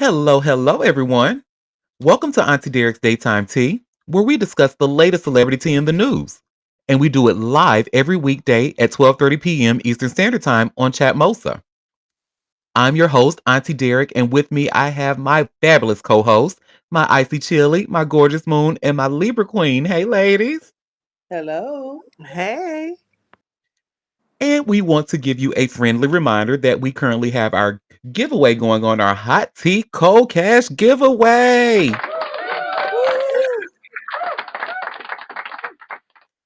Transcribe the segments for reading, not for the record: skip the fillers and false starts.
Hello, everyone. Welcome to Auntie Derek's Daytime Tea, where we discuss the latest celebrity tea in the news. And we do it live every weekday at 12:30 p.m. Eastern Standard Time on Chatmosa. I'm your host, Auntie Derek, and with me I have my fabulous co-host, my Icy Chili, my gorgeous moon, and my Libra Queen. Hey, ladies. Hello. Hey. And we want to give you a friendly reminder that we currently have our giveaway going on, our Hot Tea Cold Cash giveaway. Woo!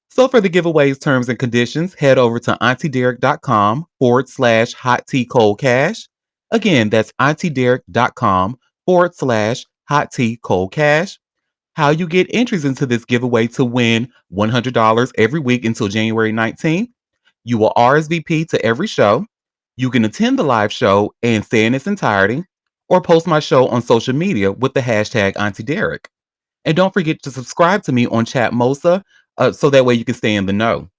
So for the giveaways, terms, and conditions, head over to auntiederik.com/hot tea cold cash. Again, that's auntiederik.com/hot tea cold cash. How you get entries into this giveaway to win $100 every week until January 19th. You will RSVP to every show. You can attend the live show and stay in its entirety, or post my show on social media with the hashtag Auntie Derek. And don't forget to subscribe to me on Chatmosa so that way you can stay in the know.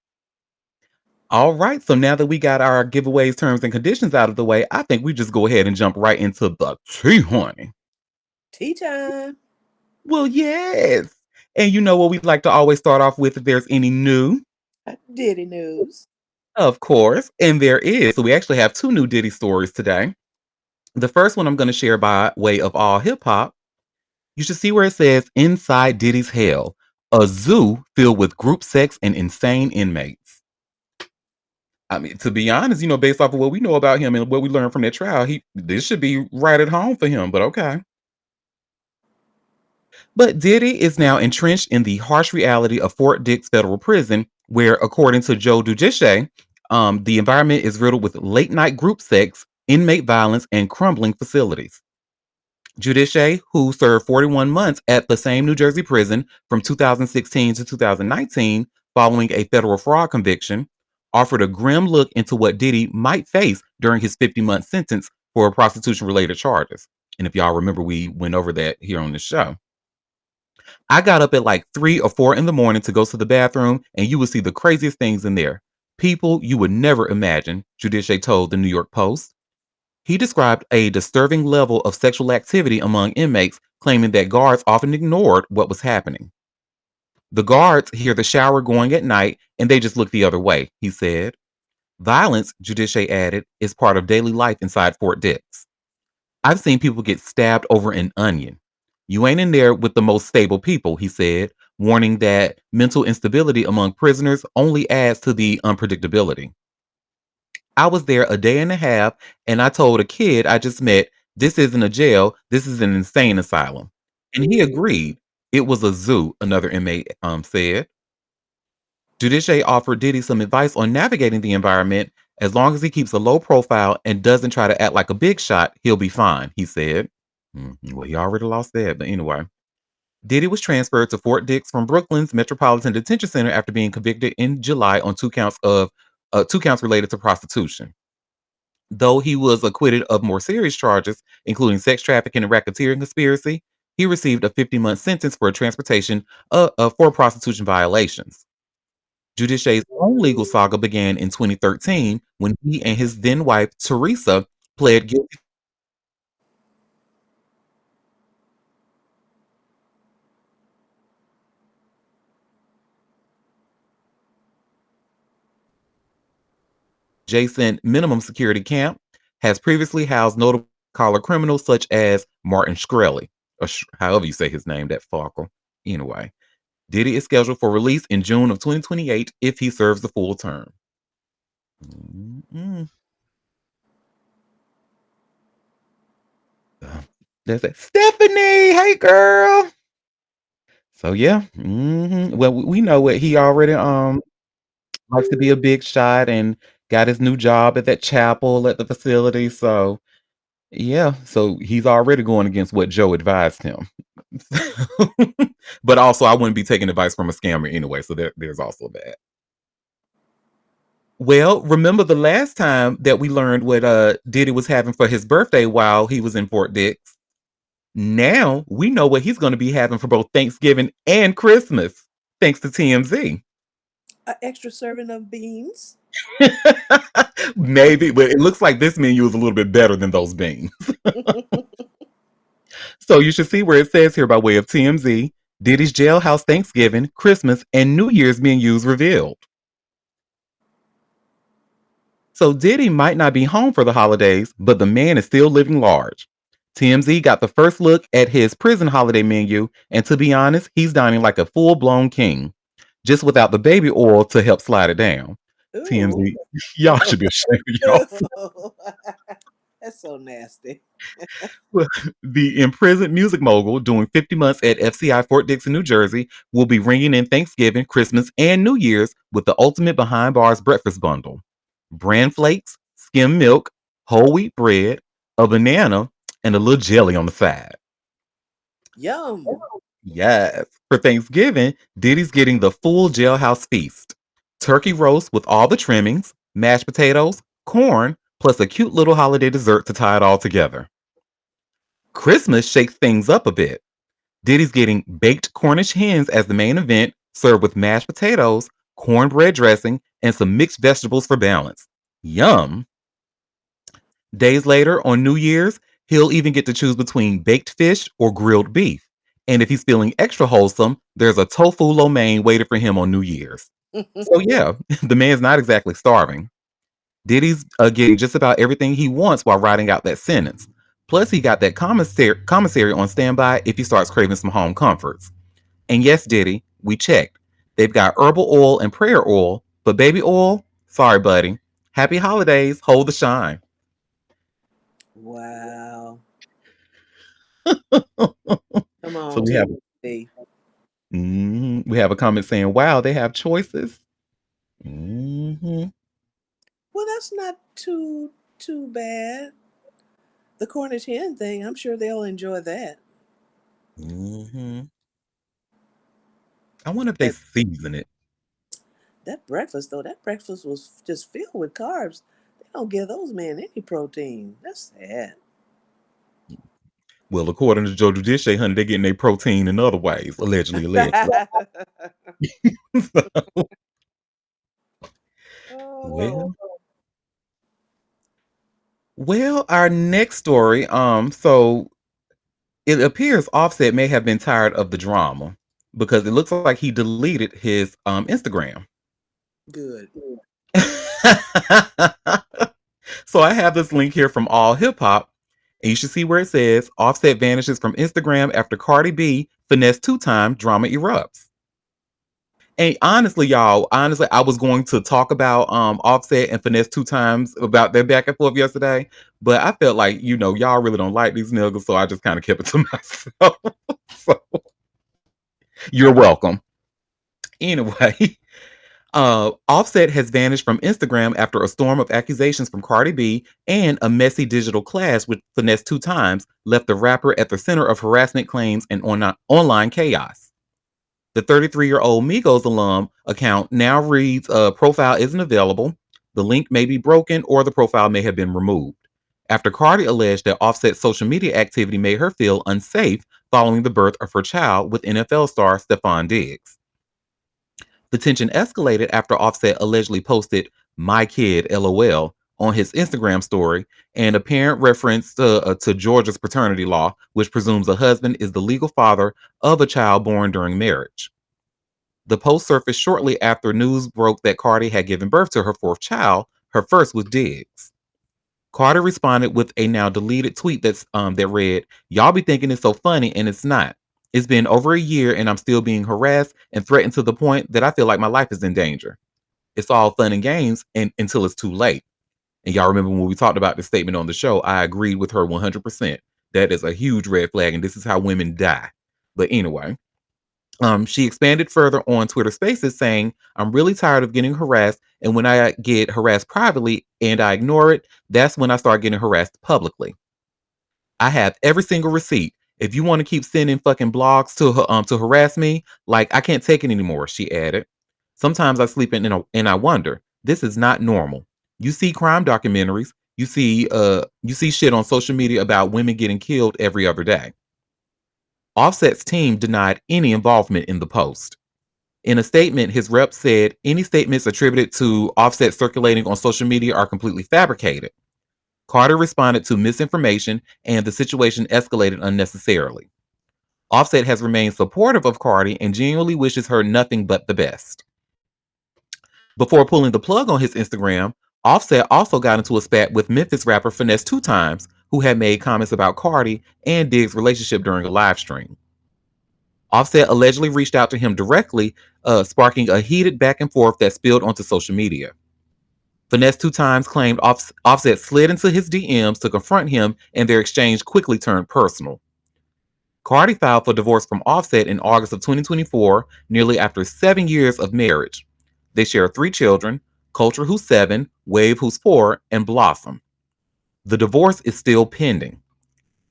All right, so now that we got our giveaways, terms, and conditions out of the way, I think we just go ahead and jump right into the tea, honey. Tea time. Well, yes. And you know what we'd like to always start off with if there's any new, Diddy news. of course, and there is. So we actually have two new Diddy stories today. The first one I'm going to share by way of all hip hop. You should see where it says Inside Diddy's Hell, a zoo filled with group sex and insane inmates. I mean, to be honest, based off of what we know about him and what we learned from that trial, this should be right at home for him, but okay. But Diddy is now entrenched in the harsh reality of Fort Dix Federal Prison, where, according to Joe Dudiche, the environment is riddled with late night group sex, inmate violence, and crumbling facilities. Giudice, who served 41 months at the same New Jersey prison from 2016 to 2019 following a federal fraud conviction, offered a grim look into what Diddy might face during his 50-month sentence for prostitution-related charges. And if y'all remember, we went over that here on the show. I got up at like 3 or 4 in the morning to go to the bathroom, and you would see the craziest things in there. People you would never imagine, Giudice told the New York Post. He described a disturbing level of sexual activity among inmates, claiming that guards often ignored what was happening. The guards hear the shower going at night and they just look the other way, he said. Violence, Giudice added, is part of daily life inside Fort Dix. I've seen people get stabbed over an onion. You ain't in there with the most stable people, he said, warning that mental instability among prisoners only adds to the unpredictability. I was there a day and a half, and I told a kid I just met, this isn't a jail, this is an insane asylum. And he agreed. It was a zoo, another inmate said. Giudice offered Diddy some advice on navigating the environment. As long as he keeps a low profile and doesn't try to act like a big shot, he'll be fine, he said. Well, he already lost that, but anyway. Diddy was transferred to Fort Dix from Brooklyn's Metropolitan Detention Center after being convicted in July on two counts related to prostitution. Though he was acquitted of more serious charges, including sex trafficking and racketeering conspiracy, he received a 50-month sentence for transportation for prostitution violations. Giudice's own legal saga began in 2013 when he and his then wife, Teresa, pled guilty to adjacent minimum security camp, has previously housed notable collar criminals such as Martin Shkreli, or however you say his name, that Farkle. Anyway, Diddy is scheduled for release in June of 2028 if he serves the full term. Mm-mm. That's it. Stephanie, hey girl. So yeah, well we know what he already likes to be a big shot and got his new job at that chapel at the facility. So yeah, so he's already going against what Joe advised him. But also, I wouldn't be taking advice from a scammer anyway. So there's also that. Well, remember the last time that we learned what Diddy was having for his birthday while he was in Fort Dix? Now we know what he's going to be having for both Thanksgiving and Christmas, thanks to TMZ. An extra serving of beans. Maybe, but it looks like this menu is a little bit better than those beans. So you should see where it says here by way of TMZ, Diddy's jailhouse Thanksgiving, Christmas, and New Year's menus revealed. So Diddy might not be home for the holidays, but the man is still living large. TMZ got the first look at his prison holiday menu, and to be honest, he's dining like a full blown king, just without the baby oil to help slide it down. Ooh. TMZ, y'all should be ashamed of y'all. Ooh. That's so nasty. The imprisoned music mogul doing 50 months at FCI Fort Dix in New Jersey will be ringing in Thanksgiving, Christmas, and New Year's with the ultimate behind bars breakfast bundle: bran flakes, skim milk, whole wheat bread, a banana, and a little jelly on the side. Yum. Yes. For Thanksgiving, Diddy's getting the full jailhouse feast: turkey roast with all the trimmings, mashed potatoes, corn, plus a cute little holiday dessert to tie it all together. Christmas shakes things up a bit. Diddy's getting baked Cornish hens as the main event, served with mashed potatoes, cornbread dressing, and some mixed vegetables for balance. Yum. Days later, on New Year's, he'll even get to choose between baked fish or grilled beef. And if he's feeling extra wholesome, there's a tofu lo mein waiting for him on New Year's. So, yeah, the man's not exactly starving. Diddy's getting just about everything he wants while writing out that sentence. Plus, he got that commissary on standby if he starts craving some home comforts. And yes, Diddy, we checked. They've got herbal oil and prayer oil, but baby oil, sorry, buddy. Happy holidays, hold the shine. Wow. Come So on, we have TV. we have a comment saying, "Wow, they have choices." Hmm. Well, that's not too bad. The Cornish hen thing, I'm sure they'll enjoy that. Hmm. I wonder if they But season it. that breakfast though, that breakfast was just filled with carbs. They don't give those men any protein. That's sad. Well, according to Joe Giudice, honey, they're getting their protein in other ways, allegedly, allegedly. Oh, well, well, our next story. So it appears Offset may have been tired of the drama because it looks like he deleted his Instagram. good. So I have this link here from All Hip Hop, and you should see where it says Offset vanishes from Instagram after Cardi B finesse two-time drama erupts. And honestly, y'all, honestly, I was going to talk about Offset and Finesse two times about their back and forth yesterday, but I felt like, y'all really don't like these niggas, so I just kind of kept it to myself. So you're welcome. Anyway, Offset has vanished from Instagram after a storm of accusations from Cardi B and a messy digital clash with Finesse two times left the rapper at the center of harassment claims and online chaos. The 33-year-old Migos alum account now reads profile isn't available. The link may be broken or the profile may have been removed. After Cardi alleged that Offset's social media activity made her feel unsafe following the birth of her child with NFL star Stephon Diggs. The tension escalated after Offset allegedly posted "My kid, LOL" on his Instagram story, and apparent reference to Georgia's paternity law, which presumes a husband is the legal father of a child born during marriage. The post surfaced shortly after news broke that Cardi had given birth to her fourth child, her first with Diggs. Carter responded with a now deleted tweet that read, "Y'all be thinking it's so funny and it's not. It's been over a year and I'm still being harassed and threatened to the point that I feel like my life is in danger. It's all fun and games and until it's too late." And y'all remember when we talked about this statement on the show, I agreed with her 100%. That is a huge red flag and this is how women die. But anyway, she expanded further on Twitter Spaces, saying, "I'm really tired of getting harassed. And when I get harassed privately and I ignore it, that's when I start getting harassed publicly. I have every single receipt. If you want to keep sending fucking blogs to harass me, like I can't take it anymore," she added. "Sometimes I sleep and I wonder, this is not normal. You see crime documentaries, you see shit on social media about women getting killed every other day." Offset's team denied any involvement in the post. In a statement, his rep said any statements attributed to Offset circulating on social media are completely fabricated. Carter responded to misinformation, and the situation escalated unnecessarily. Offset has remained supportive of Cardi and genuinely wishes her nothing but the best. Before pulling the plug on his Instagram, Offset also got into a spat with Memphis rapper Finesse Two Times, who had made comments about Cardi and Diggs' relationship during a live stream. Offset allegedly reached out to him directly, sparking a heated back and forth that spilled onto social media. Finesse Two Times claimed Offset slid into his DMs to confront him, and their exchange quickly turned personal. Cardi filed for divorce from Offset in August of 2024, nearly after 7 years of marriage. They share three children: Culture, who's 7, Wave, who's 4, and Blossom. The divorce is still pending.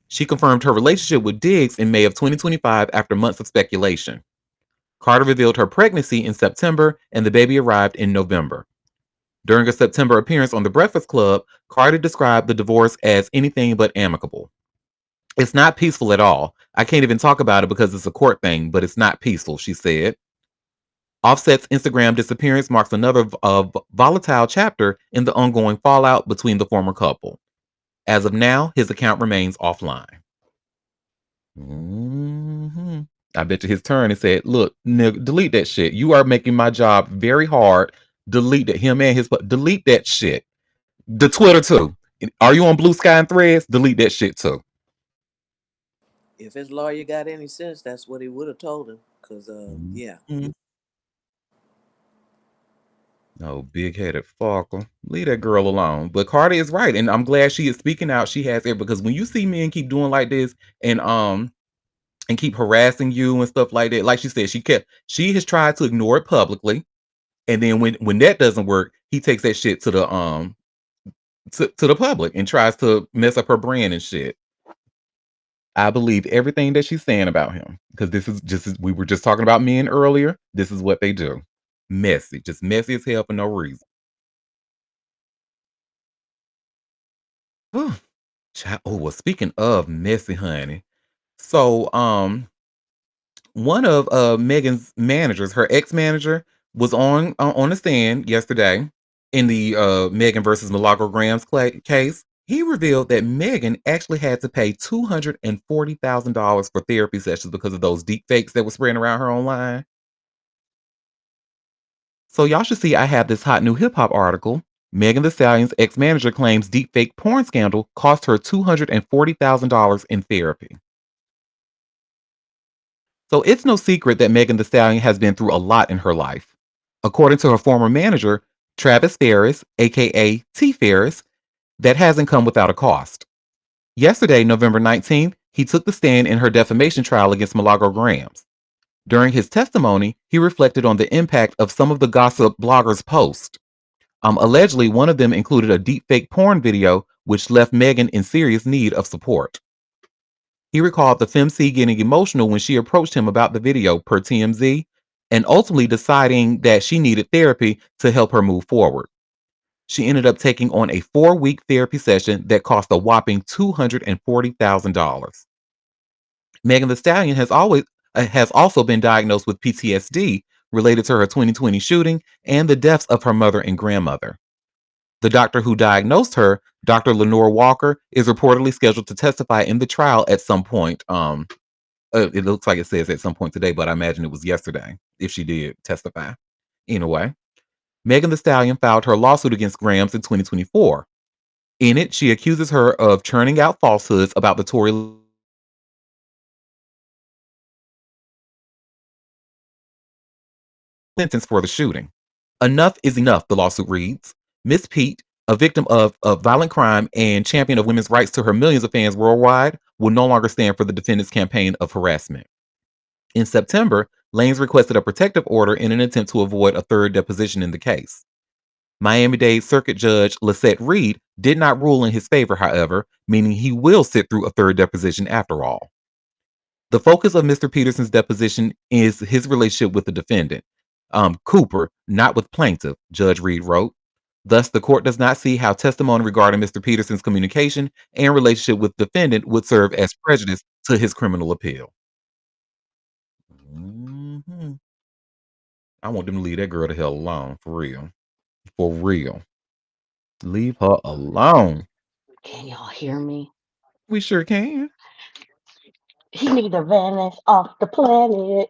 She confirmed her relationship with Diggs in May of 2025 after months of speculation. Carter revealed her pregnancy in September, and the baby arrived in November. During a September appearance on The Breakfast Club, Carter described the divorce as anything but amicable. It's not peaceful at all. I can't even talk about it because it's a court thing, but it's not peaceful, she said. Offset's Instagram disappearance marks another volatile chapter in the ongoing fallout between the former couple. As of now, his account remains offline. hmm I bet you his turn and said, "Look, nigga, delete that shit. You are making my job very hard. Delete that. Him and his, delete that shit. The Twitter too. Are you on Blue Sky and Threads? Delete that shit too." If his lawyer got any sense, that's what he would have told him. Cause yeah, Mhm. Oh, big headed fucker. Leave that girl alone. But Cardi is right, and I'm glad she is speaking out. She has it because when you see men keep doing like this and keep harassing you and stuff like that, like she said, she has tried to ignore it publicly, and then when that doesn't work, he takes that shit to the public and tries to mess up her brand and shit. I believe everything that she's saying about him because this is just we were just talking about men earlier. This is what they do. Messy, just messy as hell for no reason. Whew. Oh, well, speaking of messy, honey. So, one of Megan's managers, her ex-manager, was on the stand yesterday in the Megan versus Milagro Graham's case. He revealed that Megan actually had to pay $240,000 for therapy sessions because of those deep fakes that were spreading around her online. So y'all should see I have this hot new hip hop article. Megan Thee Stallion's ex-manager claims deepfake porn scandal cost her $240,000 in therapy. So it's no secret that Megan Thee Stallion has been through a lot in her life. According to her former manager, Travis Ferris, aka T Ferris, that hasn't come without a cost. Yesterday, November 19th, he took the stand in her defamation trial against Milagro Grams. During his testimony, he reflected on the impact of some of the gossip bloggers' posts. Allegedly, one of them included a deepfake porn video, which left Megan in serious need of support. He recalled the FemC getting emotional when she approached him about the video, per TMZ, and ultimately deciding that she needed therapy to help her move forward. She ended up taking on a 4-week therapy session that cost a whopping $240,000. Megan Thee Stallion has also been diagnosed with PTSD related to her 2020 shooting and the deaths of her mother and grandmother. The doctor who diagnosed her, Dr. Lenore Walker, is reportedly scheduled to testify in the trial at some point. It looks like it says at some point today, but I imagine it was yesterday if she did testify. Anyway, Megan Thee Stallion filed her lawsuit against Grams in 2024. In it, she accuses her of churning out falsehoods about the Tory sentence for the shooting. Enough is enough, the lawsuit reads. Miss Pete, a victim of violent crime and champion of women's rights to her millions of fans worldwide, will no longer stand for the defendant's campaign of harassment. In September, Lanes requested a protective order in an attempt to avoid a third deposition in the case. Miami-Dade Circuit Judge Lissette Reed did not rule in his favor, however, meaning he will sit through a third deposition after all. The focus of Mr. Peterson's deposition is his relationship with the defendant, Cooper, not with plaintiff, Judge Reed wrote. Thus, the court does not see how testimony regarding Mr. Peterson's communication and relationship with defendant would serve as prejudice to his criminal appeal. Mhm. I want them to leave that girl the hell alone, for real. For real. Leave her alone. Can y'all hear me? We sure can. He need to vanish off the planet.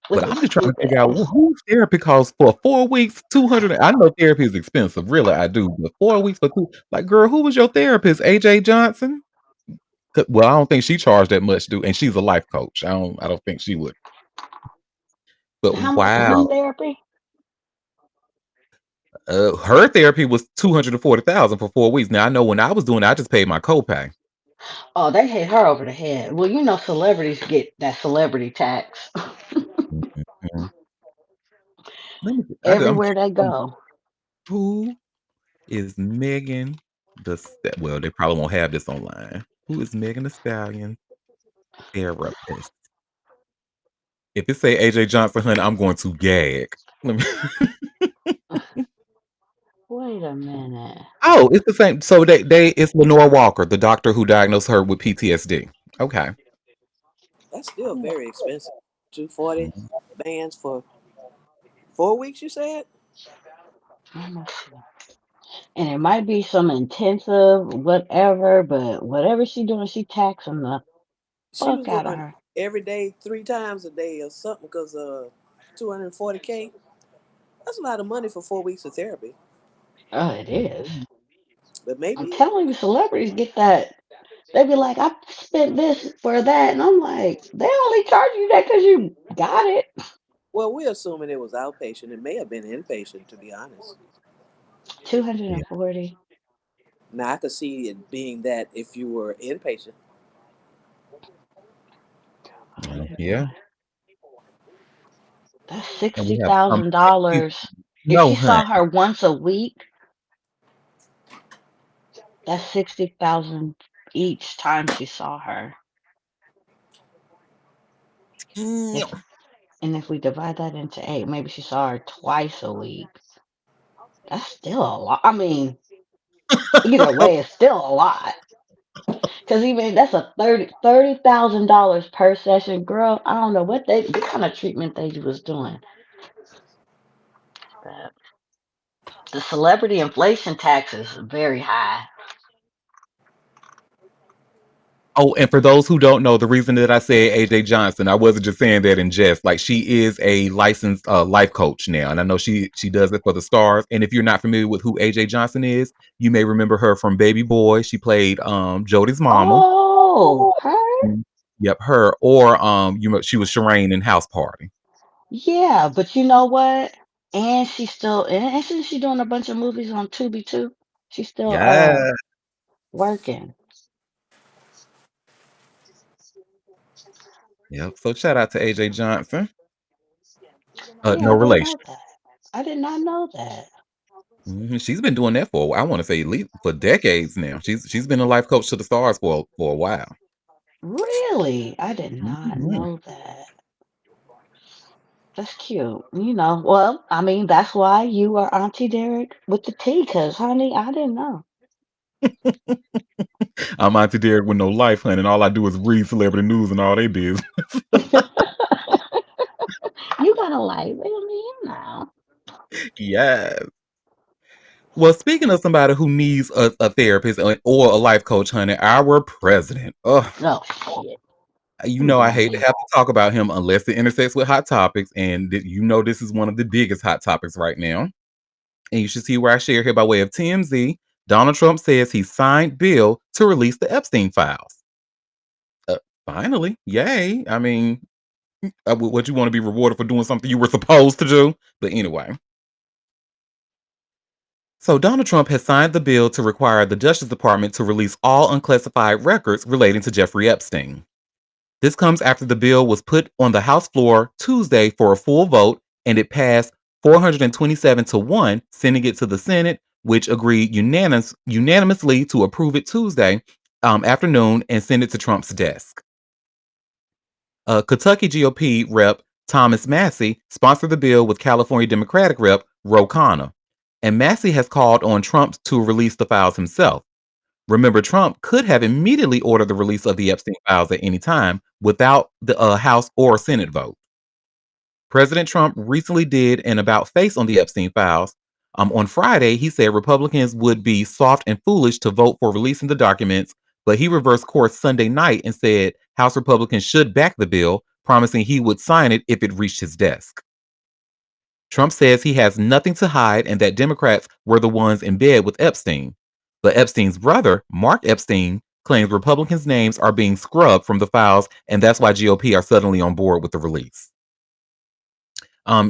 With But his I'm just trying to stupid figure out ass. whose therapy costs for 4 weeks, 200. I know therapy is expensive, really, I do, but 4 weeks for 2, like, girl, who was your therapist, AJ Johnson? Well, I don't think she charged that much, and she's a life coach. I don't think she would. But How much is his wow, therapy? her therapy was 240,000 for 4 weeks. Now I know when I was doing it, I just paid my copay. Oh, they hit her over the head. Well, you know, celebrities get that celebrity tax Mhm. Let me see. I'm everywhere they go. who is Megan well, they probably won't have this online. Who is Megan Thee Stallion therapist? If it say AJ Johnson, honey, I'm going to gag. Let me Wait a minute. Oh, it's the same. So they it's Lenore Walker, the doctor who diagnosed her with PTSD. Okay. That's still Yeah, very expensive. 240 Mhm. bands for 4 weeks, you said? let me see. And it might be some intensive whatever, but whatever she doing, she taxing the She was fuck out of going her. every day, 3 times a day or something because 240K. That's a lot of money for 4 weeks of therapy. Oh, it is. But I'm maybe, telling you, celebrities get that. They be like, I spent this for that, and I'm like, they only charge you that because you got it. well, we're assuming it was outpatient. It may have been inpatient, to be honest. 240. Now, I could see it being that if you were inpatient. Yeah. That's And sixty we have some thousand sexy dollars. If no, she honey. saw her once a week, that's 60,000 each time she saw her. If Damn. and if we divide that into eight, maybe she saw her twice a week. That's still a lot. I mean, either way, it's still a lot. Cause even that's a $30,000 per session, girl. I don't know what kind of treatment they was doing. But the celebrity inflation tax is very high. Oh, and for those who don't know, the reason that I said AJ Johnson, I wasn't just saying that in jest. Like she is a licensed life coach now, and I know she does it for the stars. And if you're not familiar with who AJ Johnson is, you may remember her from Baby Boy. She played Jody's mama. Oh, her? Mm. Yep, her. Or she was Shireen in House Party. Yeah, but you know what? And she's still, and since she's doing a bunch of movies on Tubi too, she's still Yeah. working. Yep. So shout out to AJ Johnson. Yeah, No I didn't know relation. that. I did not know that. She's been doing that for I want to say at least for decades now. She's been a life coach to the stars for a while. Really? I did not Mhm. know that. That's cute. You know, well, I mean, that's why you are Auntie Derek with the T, because, honey, I didn't know. I'm Auntie Derek with no life, honey, and all I do is read celebrity news and all they did. You got a life in me now. Yes. Well, speaking of somebody who needs a therapist or a life coach, honey, our president. Oh, Oh, shit. I hate to have to talk about him unless it intersects with hot topics, and this is one of the biggest hot topics right now. And you should see where I share here by way of TMZ. Donald Trump says he signed bill to release the Epstein files. Uh, Finally, yay! I mean, would you want to be rewarded for doing something you were supposed to do? But anyway, so Donald Trump has signed the bill to require the Justice Department to release all unclassified records relating to Jeffrey Epstein. This comes after the bill was put on the House floor Tuesday for a full vote, and it passed 427 to 1, sending it to the Senate, which agreed unanimously to approve it Tuesday afternoon and send it to Trump's desk. Kentucky GOP Rep Thomas Massey sponsored the bill with California Democratic Rep Ro Khanna, and Massey has called on Trump to release the files himself. Remember, Trump could have immediately ordered the release of the Epstein files at any time without the House or Senate vote. President Trump recently did an about face on the Epstein files. On Friday, he said Republicans would be soft and foolish to vote for releasing the documents, but he reversed course Sunday night and said House Republicans should back the bill, promising he would sign it if it reached his desk. Trump says he has nothing to hide and that Democrats were the ones in bed with Epstein. But Epstein's brother, Mark Epstein, claims Republicans' names are being scrubbed from the files, and that's why GOP are suddenly on board with the release.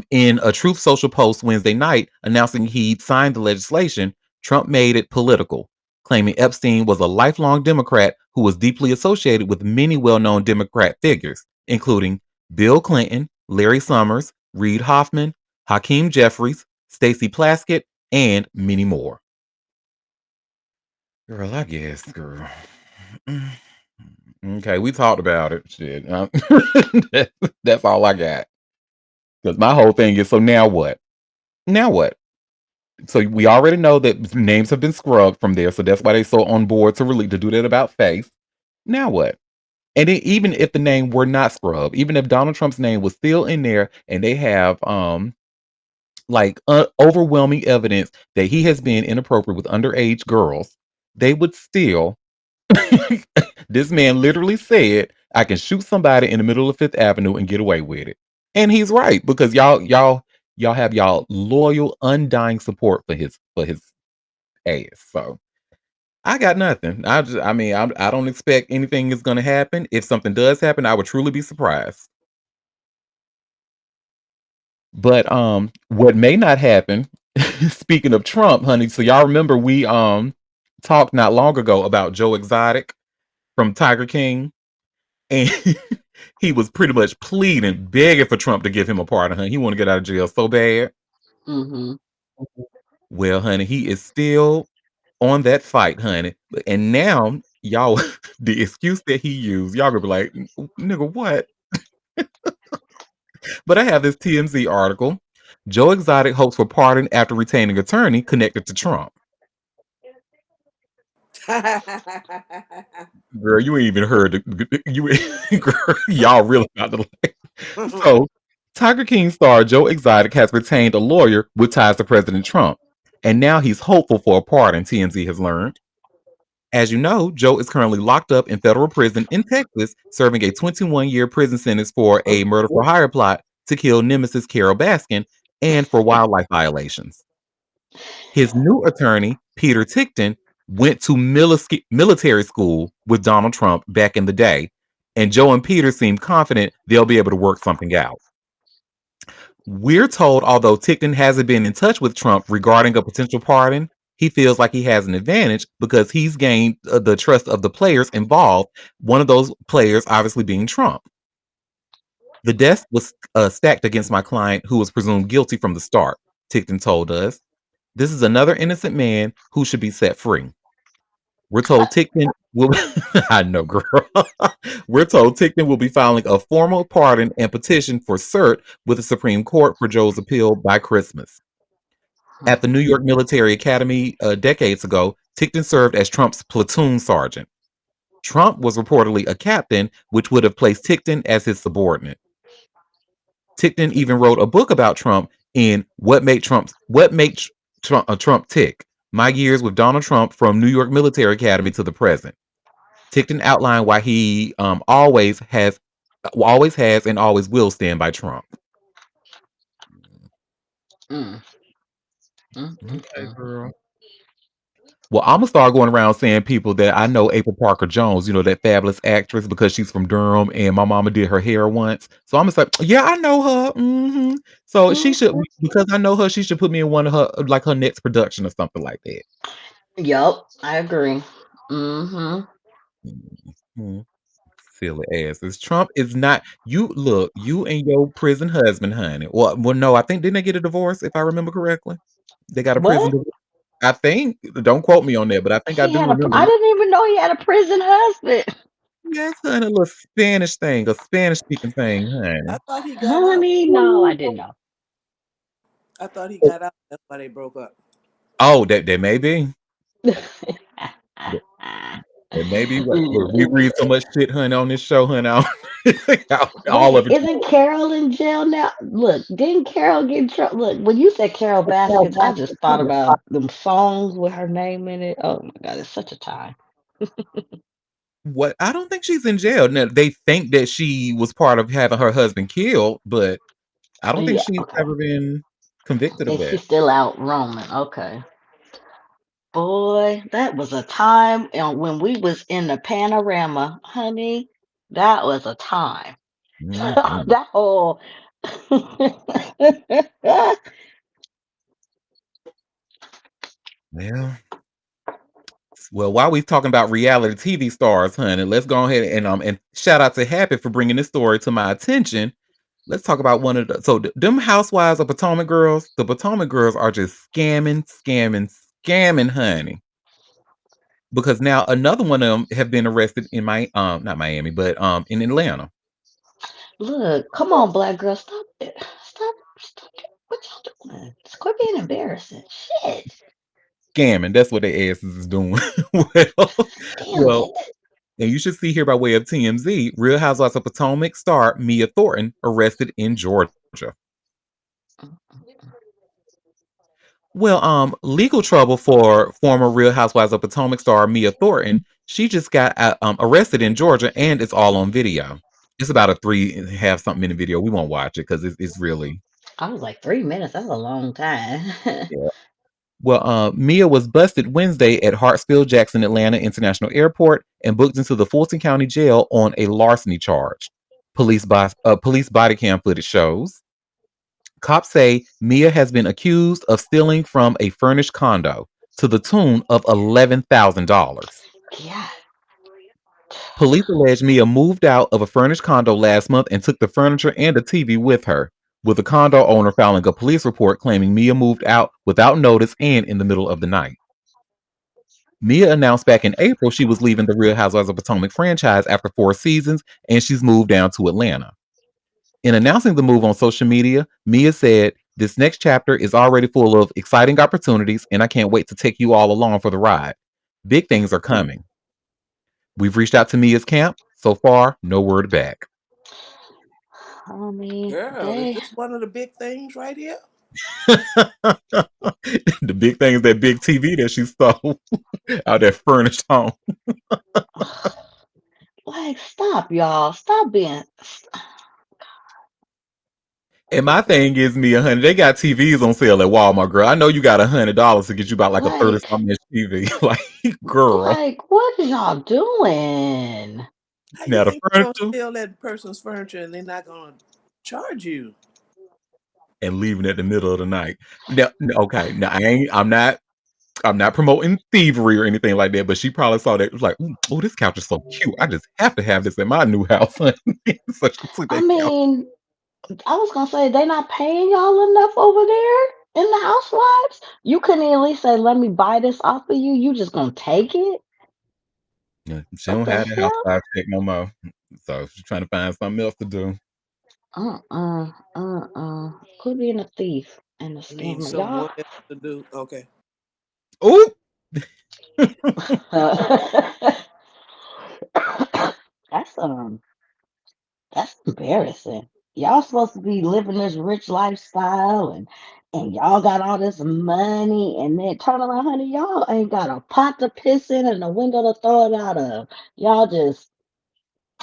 In a Truth Social post Wednesday night announcing he'd signed the legislation, Trump made it political, claiming Epstein was a lifelong Democrat who was deeply associated with many well known Democrat figures, including Bill Clinton, Larry Summers, Reid Hoffman, Hakeem Jeffries, Stacey Plaskett, and many more. Girl, I guess, girl. Okay, we talked about it. Shit. That's all I got. Because my whole thing is so now what? Now what? So we already know that names have been scrubbed from there, so that's why they so on board to really to do that about face. Now what? And then even if the name were not scrubbed, even if Donald Trump's name was still in there, and they have like overwhelming evidence that he has been inappropriate with underage girls, they would still. This man literally said, "I can shoot somebody in the middle of Fifth Avenue and get away with it," and he's right because y'all have y'all loyal, undying support for his ass. So I got nothing. I mean, I don't expect anything is going to happen. If something does happen, I would truly be surprised. But what may not happen. Speaking of Trump, honey, so y'all remember we talked not long ago about Joe Exotic from Tiger King, and he was pretty much pleading, begging for Trump to give him a pardon. Honey, he want to get out of jail so bad. Mm-hmm. Well, honey, he is still on that fight, honey. And now, y'all, the excuse that he used, y'all gonna be like, nigga, what? But I have this TMZ article. Joe Exotic hopes for pardon after retaining attorney connected to Trump. Girl, you ain't even heard you. Girl, y'all really about to like. So, Tiger King star Joe Exotic has retained a lawyer with ties to President Trump, and now he's hopeful for a pardon. TMZ has learned. As you know, Joe is currently locked up in federal prison in Texas, serving a 21-year prison sentence for a murder for hire plot to kill nemesis Carol Baskin and for wildlife violations. His new attorney, Peter Tickton, went to military school with Donald Trump back in the day, and Joe and Peter seem confident they'll be able to work something out. We're told, although Tickton hasn't been in touch with Trump regarding a potential pardon, he feels like he has an advantage because he's gained the trust of the players involved, one of those players obviously being Trump. The desk was stacked against my client, who was presumed guilty from the start, Tickton told us. This is another innocent man who should be set free. We're told Tickton will. I know, girl. We're told Tickton will be filing a formal pardon and petition for cert with the Supreme Court for Joe's appeal by Christmas. At the New York Military Academy decades ago, Tickton served as Trump's platoon sergeant. Trump was reportedly a captain, which would have placed Tickton as his subordinate. Tickton even wrote a book about Trump in What Made Trump Tick: My Years with Donald Trump from New York Military Academy to the Present. Tickton outlined why he always has, and always will stand by Trump. Mm. Okay, girl. Well, I'm gonna start going around saying people that I know. April Parker Jones, you know that fabulous actress, because she's from Durham, and my mama did her hair once. So I'm gonna say, yeah, I know her. So she should, Mm. because I know her, she should put me in one of her, like her next production or something like that. Yup, I agree. Mm-hmm. Mhm. Silly asses. Trump is not. You look, you and your prison husband, honey. Well, no, I think didn't they get a divorce? If I remember correctly, they got a prison What? divorce. I think. Don't quote me on that, but I think I He do had a. remember. I didn't even know he had a prison husband. Yes, honey, a little Spanish thing, a Spanish speaking thing, I honey. thought he got out. Honey, no, I didn't know. I thought he got out. That's why they broke up. Oh, that may be. And maybe what look, we L- read so much shit, honey, on this show, honey, all Wait, of it. isn't Carol in jail now? Look, didn't Carol get in trouble? Look, when you said Carol Baskins, I just thought about them songs with her name in it. Oh my God, it's such a time. What I don't think she's in jail. Now, they think that she was part of having her husband killed, but I don't think Yeah, she's okay. ever been convicted of And that. she's still out roaming. Okay. Boy, that was a time when we was in the panorama, honey. That was a time. Mhm. That whole Well, well, while we talking about reality TV stars, honey, let's go ahead and shout out to Happy for bringing this story to my attention. Let's talk about one of the them housewives of Potomac girls. The Potomac girls are just scamming, scamming, scamming, honey. Because now another one of them have been arrested in my not Miami, but in Atlanta. look, come on, black girl, stop it. Stop it. What y'all doing? Quit being embarrassing. Shit. Scamming. That's what their asses is doing. well, Damn well, it. and you should see here by way of TMZ, Real Housewives of Potomac star Mia Thornton arrested in Georgia. Well, legal trouble for former Real Housewives of Potomac star Mia Thornton. She just got arrested in Georgia, and it's all on video. It's about a 3.5 something minute video. We won't watch it because it's really. I was like 3 minutes. That's a long time. Yeah. Well, Mia was busted Wednesday at Hartsfield Jackson Atlanta International Airport and booked into the Fulton County Jail on a larceny charge. Police body cam footage shows. Cops say Mia has been accused of stealing from a furnished condo to the tune of $11,000. Yeah. Police allege Mia moved out of a furnished condo last month and took the furniture and a TV with her, with the condo owner filing a police report claiming Mia moved out without notice and in the middle of the night. Mia announced back in April she was leaving the Real Housewives of Potomac franchise after 4 seasons and she's moved down to Atlanta. In announcing the move on social media, Mia said, "This next chapter is already full of exciting opportunities, and I can't wait to take you all along for the ride. Big things are coming. We've reached out to Mia's camp. So far, no word back." I mean, Girl, is they. this one of the big things right here? The big thing is that big TV that she stole out that furnished home. Like, stop, y'all. Stop being. And my thing is, Mia, honey, they got TVs on sale at Walmart, girl. I know you got $100 to get you about like a 30 Like, something inch TV. Like, girl. what are y'all doing? How you Now the think you're gonna furniture steal that person's furniture and they're not gonna charge you? and leaving at the middle of the night. Now, okay, now I'm not promoting thievery or anything like that, but she probably saw that. It was like, oh, this couch is so cute. I just have to have this in my new house. so she took I that couch. mean, I was gonna say they not paying y'all enough over there in the housewives. You couldn't at least say, "Let me buy this off of you." You just gonna take it? Yeah, she What don't the have that house hell? five check no more. So she's trying to find something else to do. Quit being a thief and a I need scammer, y'all. someone else to do. Okay. Oh, That's that's embarrassing. Y'all supposed to be living this rich lifestyle and y'all got all this money and then turn around, honey, y'all ain't got a pot to piss in and a window to throw it out of. Y'all just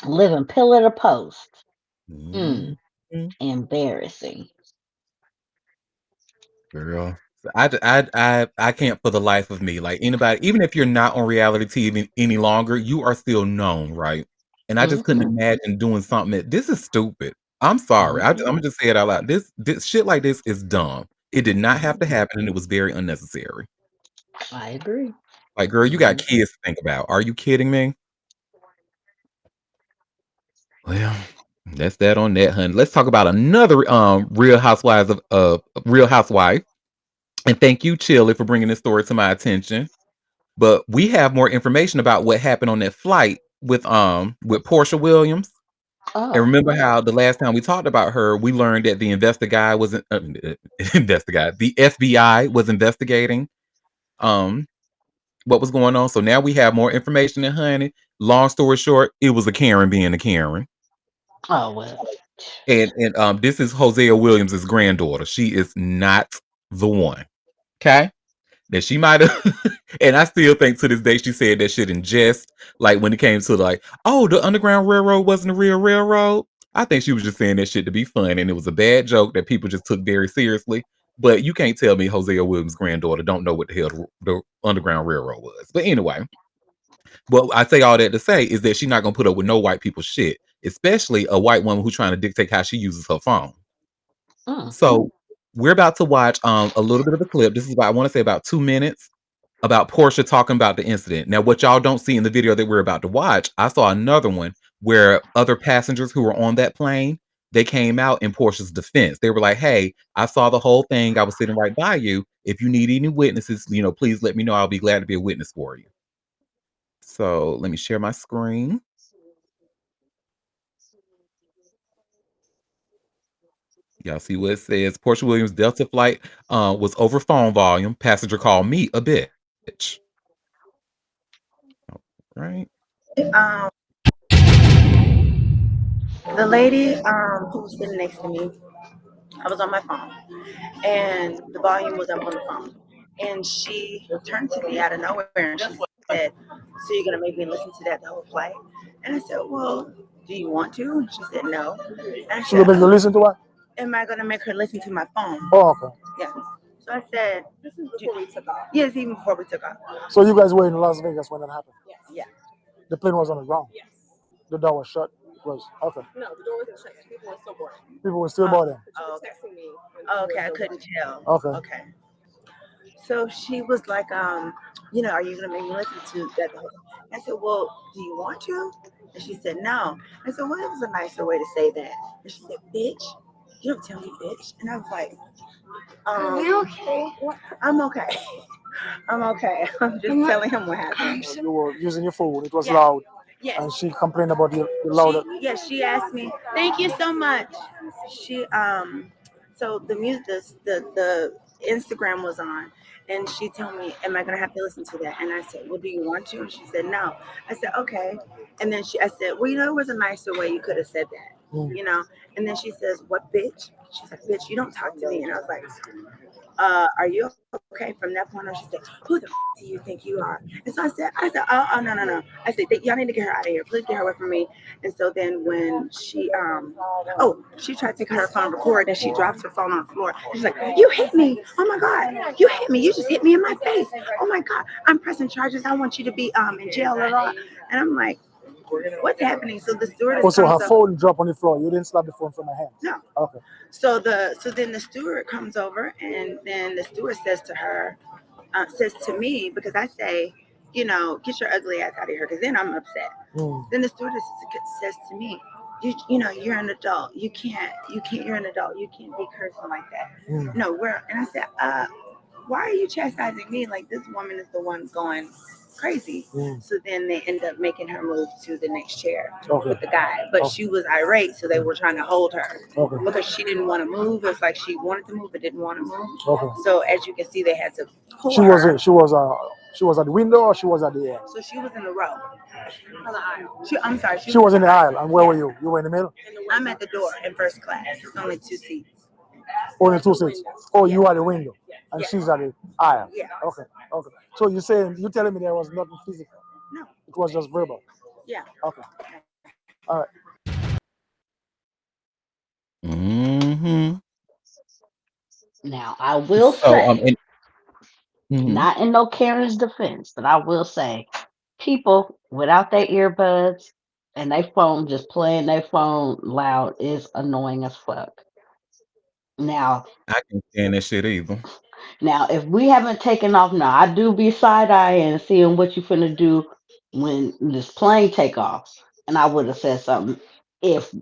living pillar to post. Mm, mhm. embarrassing. Girl. So I can't for the life of me. Like anybody, even if you're not on reality TV any longer, you are still known, right? And I just couldn't Hmm. imagine doing something that this is stupid. I'm sorry. I'm Hmm. gonna just say it out loud. This shit like this is dumb. It did not have to Hmm. happen, and it was very unnecessary. I agree. Like, girl, you got Hmm. kids to think about. Are you kidding me? Well, that's that on that, hun. Let's talk about another Real Housewives of Real Housewife. And thank you, Chili, for bringing this story to my attention. But we have more information about what happened on that flight with Portia Williams. And Oh, remember how the last time we talked about her, we learned that the investor guy wasn't investor guy. The FBI was investigating um what was going on. So now we have more information than honey. Long story short, it was a Karen being a Karen. Oh well. And this is Hosea Williams' granddaughter. She is not the one. Okay? That she might have and I still think to this day she said that shit in jest. Like when it came to like, oh, the Underground Railroad wasn't a real railroad. I think she was just saying that shit to be fun and it was a bad joke that people just took very seriously. But you can't tell me Hosea Williams' granddaughter don't know what the hell the Underground Railroad was. But anyway, what I say all that to say is that she's not gonna put up with no white people shit, especially a white woman who's trying to dictate how she uses her phone. Mm. So we're about to watch a little bit of a clip. This is about I want to say about 2 minutes about Portia talking about the incident. Now, what y'all don't see in the video that we're about to watch, I saw another one where other passengers who were on that plane, they came out in Portia's defense. They were like, "Hey, I saw the whole thing. I was sitting right by you. If you need any witnesses, please let me know. I'll be glad to be a witness for you." So let me share my screen. Y'all see what it says? Portia Williams Delta flight was over phone volume. Passenger called me a bitch. Right? Um, the lady who was sitting next to me, I was on my phone, and the volume was up on the phone. And she turned to me out of nowhere and she said, "So you're gonna make me listen to that the whole flight?" And I said, "Well, do you want to?" And she said, "No." And I She will said, make you listen to what? "Am I gonna make her listen to my phone?" Oh, okay. Yeah. So I said, "This is before we took off." Yes, even before we took off. So you guys were in Las Vegas when that happened? Yeah. The plane was on the ground? The door was shut? It was, okay. People were still Oh, boarding? oh, okay. Oh, okay, I couldn't tell. Okay. Okay. So she was like, are you gonna make me listen to that? I said, well, do you want to? And she said, no. I said, well, it was a nicer way to say that. And she said, bitch, you don't tell me bitch. And I was like, are you okay? I'm okay. I'm okay. I'm just telling him what happened. You were using your phone, it was Yes. loud. Yes. And she complained about the louder. She asked me, thank you so much. She so the music the Instagram was on and she told me, am I gonna have to listen to that? And I said, well, do you want to? And she said, no. I said, okay. And then I said, well, it was a nicer way you could have said that, And then she says, what bitch? She's like, bitch, you don't talk to me. And I was like, are you okay? From that point on, she said, who the do you think you are? And so oh, no. I said, y'all need to get her out of here. Please get her away from me. And so then when she tried to take her phone and record, and she drops her phone on the floor. She's like, you hit me. Oh my God. You hit me. You just hit me in my face. Oh my God. I'm pressing charges. I want you to be in jail. Blah, blah. And I'm like, what's happening? So the stewardess Also, her comes up. phone dropped on the floor. You didn't slap the phone from her hand? No. Okay. So then the steward comes over, and then the steward says to her, says to me, because I say, get your ugly ass out of here, because then I'm upset. Then the stewardess says to me, you're an adult. You're an adult. You can't be cursing like that. No, and I said, why are you chastising me? Like, this woman is the one going crazy. So then they end up making her move to the next chair with the guy. But she was irate, so they were trying to hold her because she didn't want to move. It's like she wanted to move but didn't want to move. So as you can see, they had to pull her. She was at the window or she was at the end? So she was in the row. I'm sorry. She was in the aisle. And where were you? You were in the middle? I'm at the door in first class. It's only 2 seats. Only 2 seats. Oh, you are at the window, and she's at the aisle. Yeah. Okay. So you telling me there was nothing physical? No. It was just verbal. Yeah. Okay. All right. Mm-hmm. Now I will So say, mhm. not in no Karen's defense, but I will say, people without their earbuds and their phone just playing their phone loud is annoying as fuck. Now, I can't stand that shit either. if we haven't taken off, now I do be side eyeing and seeing what you finna do when this plane take off, and I would have said something if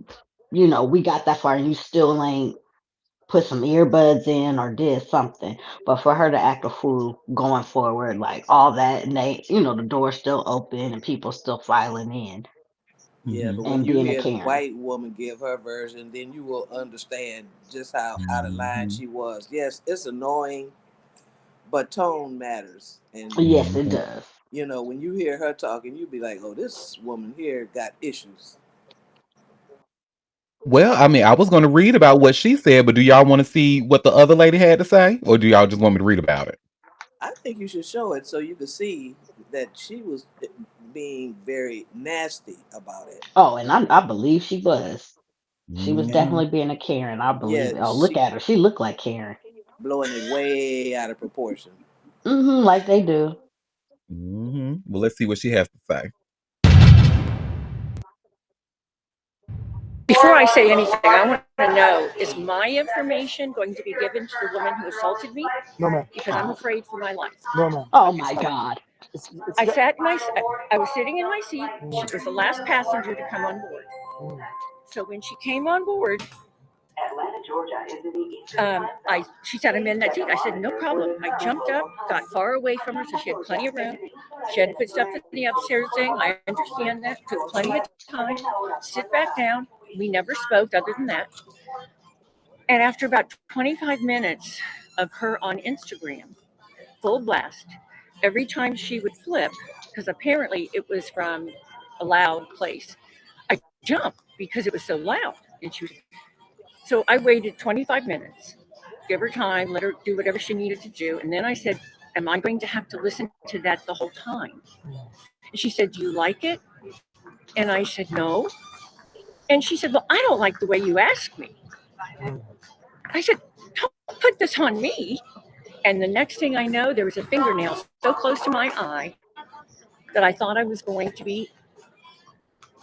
we got that far and you still ain't put some earbuds in or did something. But for her to act a fool going forward, like all that, and the door's still open and people still filing in Yeah, Mhm. but when and you being a hear the Karen. white woman give her version, then you will understand just how out of line Mhm. she was. Yes, it's annoying, but tone matters. And Yes, it Mhm. does. You know, when you hear her talking, you be like, "Oh, this woman here got issues." Well, I mean, I was going to read about what she said, but do y'all want to see what the other lady had to say, or do y'all just want me to read about it? I think you should show it so you can see that she was being very nasty about it. Oh, and I believe she was. She was And Hmm. definitely being a Karen. I believe yeah, it. Oh, look she at her. She looked like Karen. blowing it way out of proportion. Like they do. Hmm. Well, let's see what she has to say. Before I say anything, I want to know, is my information going to be given to the woman who assaulted me? No, ma'am. Because I'm afraid for my life. No, ma'am. Oh Okay, my so God. It's I sat in my, I was sitting in my seat. She mm, was the last passenger to come on board. mm, So when she came on board, she said, I'm in that seat. I said, no problem. I jumped up, got far away from her so she had plenty of room. She had to put stuff in the upstairs thing. I understand that. Took plenty of time. Sit back down. We never spoke other than that. And after about 25 minutes of her on Instagram, full blast, every time she would flip, because apparently it was from a loud place, I jumped because it was so loud. And she was, so I waited 25 minutes, give her time, let her do whatever she needed to do. And then I said, am I going to have to listen to that the whole time? And she said, do you like it? And I said, no. And she said, well, I don't like the way you asked me. mm, I said, don't put this on me. And the next thing I know, there was a fingernail so close to my eye that I thought I was going to be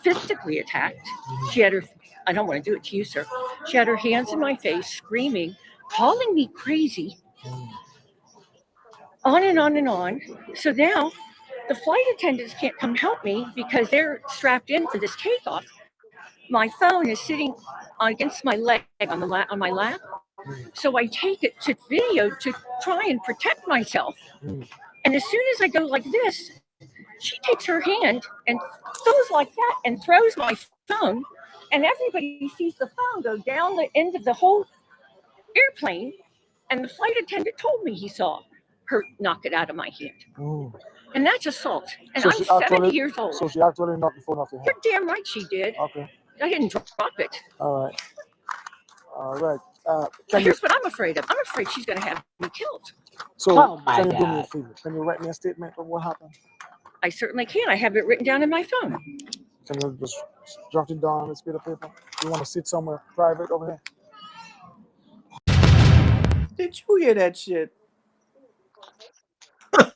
physically attacked. She had her, I don't want to do it to you, sir. She had her hands in my face, screaming, calling me crazy, mm, on and on and on. So now the flight attendants can't come help me because they're strapped in for this takeoff. My phone is sitting against my leg on my lap. mm, So I take it to video to try and protect myself. mm, And as soon as I go like this, she takes her hand and goes like that and throws my phone. And everybody sees the phone go down the end of the whole airplane. And the flight attendant told me he saw her knock it out of my hand. mm. And that's assault. And So I'm she 70 actually, years old. so she actually knocked the phone off your You're hand. damn right she did. Okay. I didn't drop it. All right. All right. But Can here's you? what I'm afraid of. I'm afraid she's going to have me killed. So Oh my can you do me a God. favor? Can you write me a statement of what happened? I certainly can. I have it written down in my phone. Can you just jot it down on this bit of paper? You want to sit somewhere private over here? Did you hear that shit?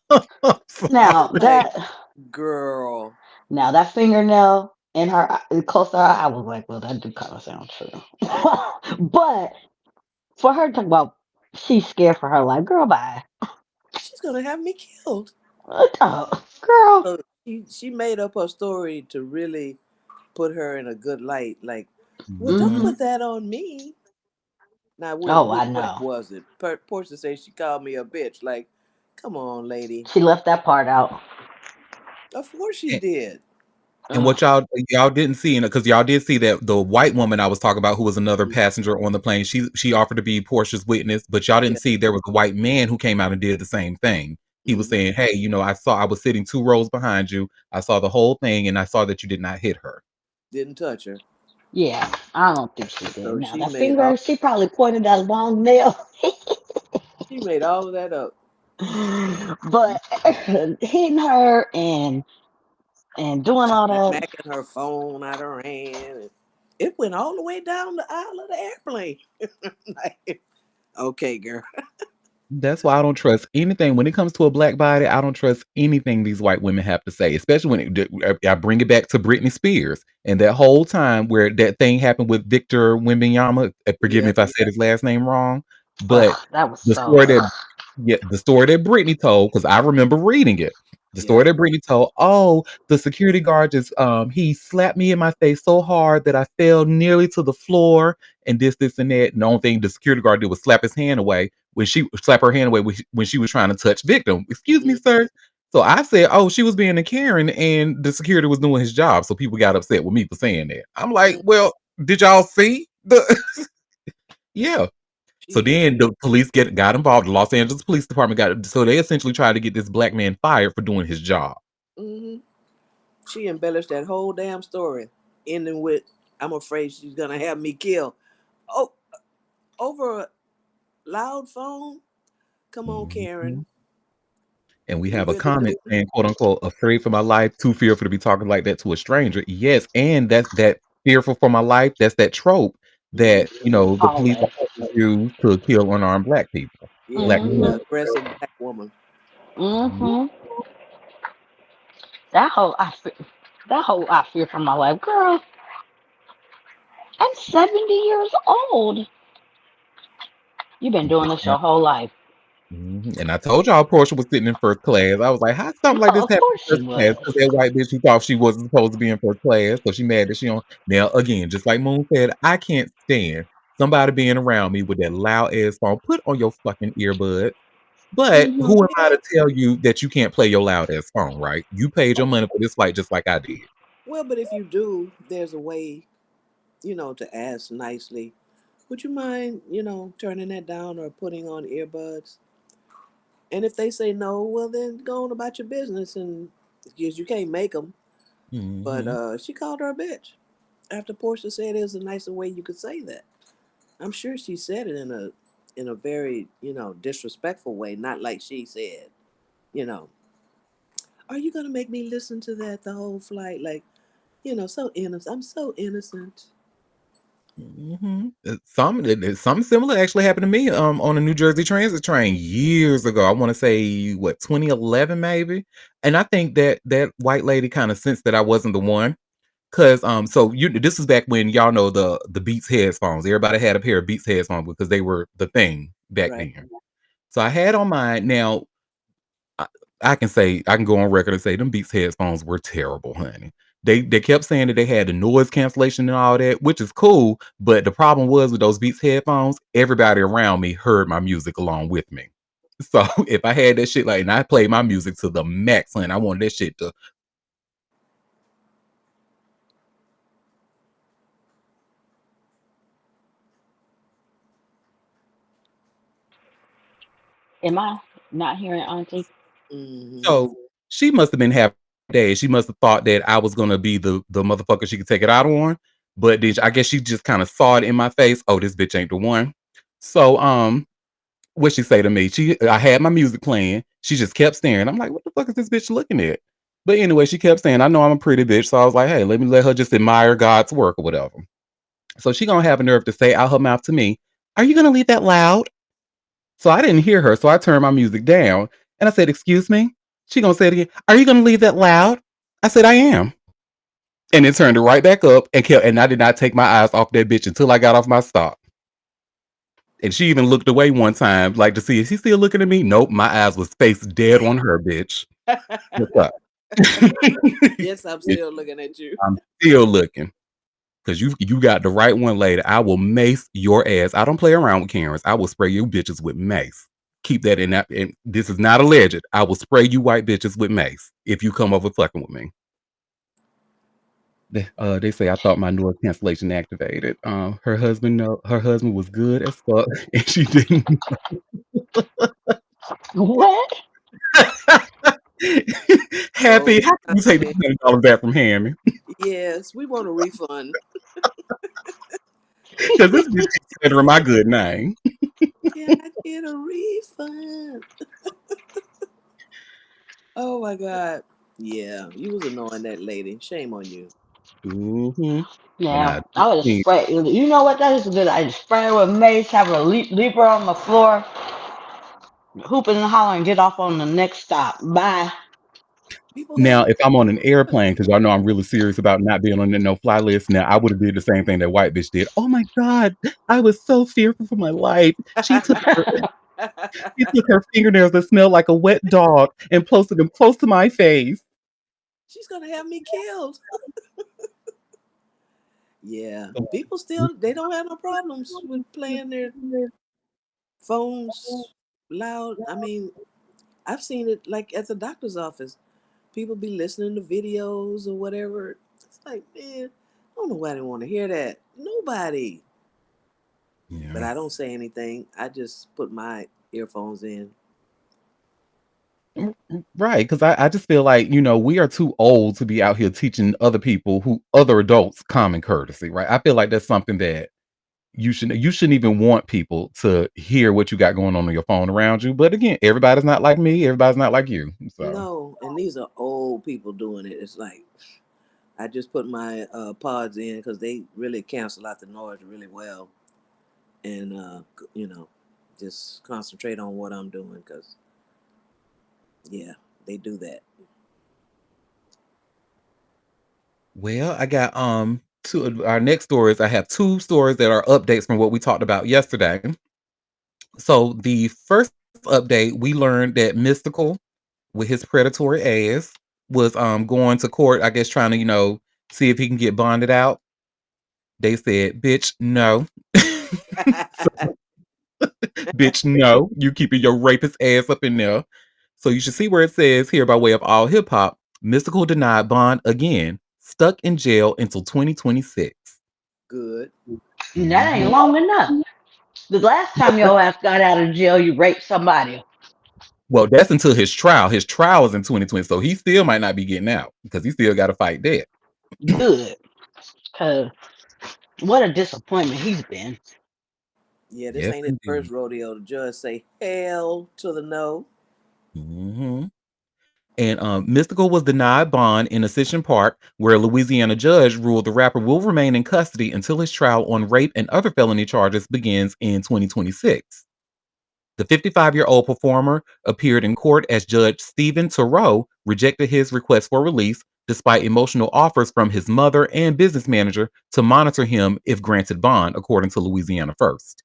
I'm Now sorry. Like, that girl, now that fingernail in her close to her, I was like, well, that do kind of sound true. But for her to talk about she's scared for her life, girl, bye. she's gonna have me killed. Girl. So she made up her story to really put her in a good light. Like, well, don't Hmm. Mhm. put that on me. Now, Oh, I what know. was it? Portia says she called me a bitch. Like, come on, lady. She left that part out. Of course she did. And Ugh. what y'all didn't see, because y'all did see that the white woman I was talking about, who was another passenger on the plane, she offered to be Portia's witness, but y'all didn't Yeah. see there was a white man who came out and did the same thing. He was Hmm. saying, "Hey, I was sitting 2 rows behind you. I saw the whole thing, and I saw that you did not hit her." Didn't touch her. Yeah, I don't think she did. So Now that finger, she probably pointed that long nail. she made all of that up. But hitting her and doing all that. Smacking her phone out her hand. And it went all the way down the aisle of the airplane. Like, okay, girl. That's why I don't trust anything when it comes to a black body. I don't trust anything these white women have to say, especially when I bring it back to Britney Spears and that whole time where that thing happened with Victor Wembanyama. Forgive me Yeah. if I said his last name wrong, but Ugh, that was the so. story that Ugh. yeah, the story that Britney told, because I remember reading it. The story Yep. that Britney told, oh, the security guard just he slapped me in my face so hard that I fell nearly to the floor and this and that. And the only thing the security guard did was slap his hand away slap her hand away when she was trying to touch victim. Excuse me, Mm. sir. So I said, oh, she was being a Karen and the security was doing his job. So people got upset with me for saying that. I'm like, Mm. well, did y'all see the yeah. So She then the police got involved. The Los Angeles Police Department got so they essentially tried to get this black man fired for doing his job. Hmm. She embellished that whole damn story, ending with, "I'm afraid she's gonna have me killed." Oh, over a loud phone. Come on, Karen. Mhm. And we We have a really comment do. saying, quote unquote, "Afraid for my life, too fearful to be talking like that to a stranger." Yes, and that's that fearful for my life. That's that trope Hmm. that the police Always. use to kill unarmed black people, Yeah, black Hmm. women. the aggressive black woman. Mhm. Hmm. That whole that whole I fear for my life, girl. I'm 70 years old. You've been doing this your whole life. Mhm, and I told y'all Portia was sitting in first class. I was like, "How something like No, this of happen course in she first class?" was. Because that white bitch who thought she wasn't supposed to be in first class, so she mad that she don't. Now, again, just like Moon said, I can't stand somebody being around me with that loud ass phone. Put on your fucking earbud. But Hmm. who am I Well, to tell you that you can't play your loud ass phone, right? You paid your money for this flight just like I did. well, but if you do, there's a way, to ask nicely. Would you mind, turning that down or putting on earbuds? And if they say no, well, then go on about your business. And because you can't make them. But Mhm. she called her a bitch after Portia said it was a nicer way you could say that. I'm sure she said it in a very disrespectful way, not like she said, you know, "Are you gonna make me listen to that the whole flight?" Like, so innocent. I'm so innocent. Mhm. Something similar actually happened to me, on a New Jersey Transit train years ago. I wanna say, what, 2011 maybe? And I think that that white lady kinda sensed that I wasn't the one, 'cause, so this is back when y'all know the Beats headphones. Everybody had a pair of Beats headphones because they were the thing back Right. then. So I had on mine. Now I I can go on record and say them Beats headphones were terrible, honey. They kept saying that they had the noise cancellation and all that, which is cool, but the problem was with those Beats headphones, everybody around me heard my music along with me. So if I had that shit like and I played my music to the max, and I wanted that shit to Am I not hearing Auntie? Hmm. so she must have been having a day. She must have thought that I was gonna be the motherfucker she could take it out on. But then I guess she just kind of saw it in my face. Oh, this bitch ain't the one. So what she say to me? I had my music playing. She just kept staring. I'm like, what the fuck is this bitch looking at? But anyway, she kept saying, I know I'm a pretty bitch. So I was like, hey, let me let her just admire God's work or whatever. So she gonna have a nerve to say out her mouth to me, are you gonna leave that loud? So I didn't hear her. So I turned my music down and I said, excuse me? She gonna say it again, are you gonna leave that loud? I said, I am. And it turned it right back up and I did not take my eyes off that bitch until I got off my stop. And she even looked away one time, like to see is he still looking at me? Nope, my eyes was faced dead on her, bitch. What's up? Yes, I'm Bitch, still looking at you. I'm still looking. Cause you got the right one, lady. I will mace your ass. I don't play around with Karens. I will spray you bitches with mace. Keep that in that. And this is not alleged. I will spray you white bitches with mace if you come over fucking with me. They say I thought my noise cancellation activated. Her husband was good as fuck, and she didn't. What? Oh Happy, how can my you take this man. $100 back from Hammy? Yes, we want a refund. Because this bitch keeps slandering my good name. Can I get a refund? Oh my God. Yeah, you was annoying that lady. Shame on you. Mhm. And Yeah, I I would just mean, spray. You know what? That is good. I just spray her with mace, have her leap her on the floor, hooping and hollering, get off on the next stop. Bye. People have now if I'm on an airplane, because y'all know I'm really serious about not being on the no-fly list, now I would have did the same thing that white bitch did. Oh my God, I was so fearful for my life. She took her fingernails that smelled like a wet dog and posted them close to my face. she's gonna have me killed. Yeah. People still they don't have no problems with playing their phones loud. I mean, I've seen it like at the doctor's office. People be listening to videos or whatever. It's like, man, I don't know why they want to hear that. Nobody. But Yeah. I don't say anything. I just put my earphones in. Right, because I just feel like, we are too old to be out here teaching other people who other adults common courtesy, right? I feel like that's something that you shouldn't even want people to hear what you got going on your phone around you. But again, everybody's not like me, everybody's not like you. So No, and these are old people doing it. It's like I just put my pods in because they really cancel out the noise really well, and you know, just concentrate on what I'm doing because yeah, they do that. well, I got two of our next stories. I have two stories that are updates from what we talked about yesterday. So the first update, we learned that Mystical with his predatory ass was going to court, I guess trying to, see if he can get bonded out. They said, "Bitch, no." Bitch, no. You keeping your rapist ass up in there. So you should see where it says here by way of all hip hop, Mystical denied bond again, stuck in jail until 2026. Good. That ain't Mhm. long enough. The last time your ass got out of jail, you raped somebody. Well, that's until his trial. His trial is in 2020, so he still might not be getting out because he still got to fight that. Good. Cause what a disappointment he's been. Yeah, this Yes, ain't his first indeed. rodeo. The judge say hell to the no. Hmm. And Mystical was denied bond in Ascension Park, where a Louisiana judge ruled the rapper will remain in custody until his trial on rape and other felony charges begins in 2026. The 55-year-old performer appeared in court as Judge Stephen Thoreau rejected his request for release despite emotional offers from his mother and business manager to monitor him if granted bond, according to Louisiana First.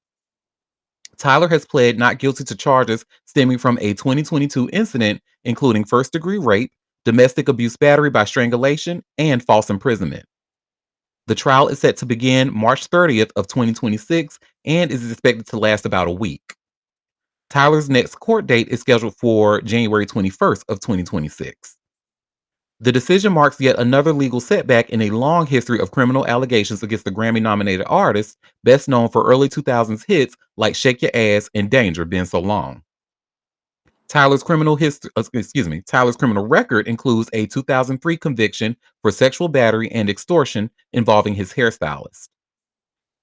Tyler has pled not guilty to charges stemming from a 2022 incident, including first-degree rape, domestic abuse battery by strangulation, and false imprisonment. The trial is set to begin March 30th of 2026 and is expected to last about a week. Tyler's next court date is scheduled for January 21st of 2026. The decision marks yet another legal setback in a long history of criminal allegations against the Grammy-nominated artist, best known for early 2000s hits like "Shake Your Ass" and "Danger" Been So Long. Tyler's criminal record includes a 2003 conviction for sexual battery and extortion involving his hairstylist.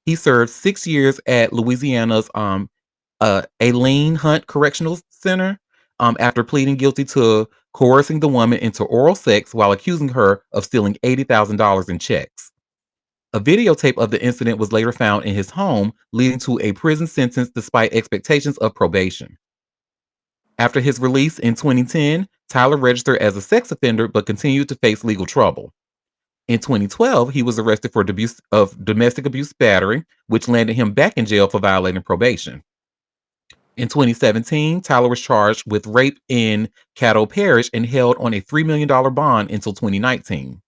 He served 6 years at Louisiana's Aileen Hunt Correctional Center after pleading guilty to coercing the woman into oral sex while accusing her of stealing $80,000 in checks. A videotape of the incident was later found in his home, leading to a prison sentence despite expectations of probation. After his release in 2010, Tyler registered as a sex offender but continued to face legal trouble. In 2012, he was arrested for domestic abuse battery, which landed him back in jail for violating probation. In 2017, Tyler was charged with rape in Caddo Parish and held on a $3 million bond until 2019.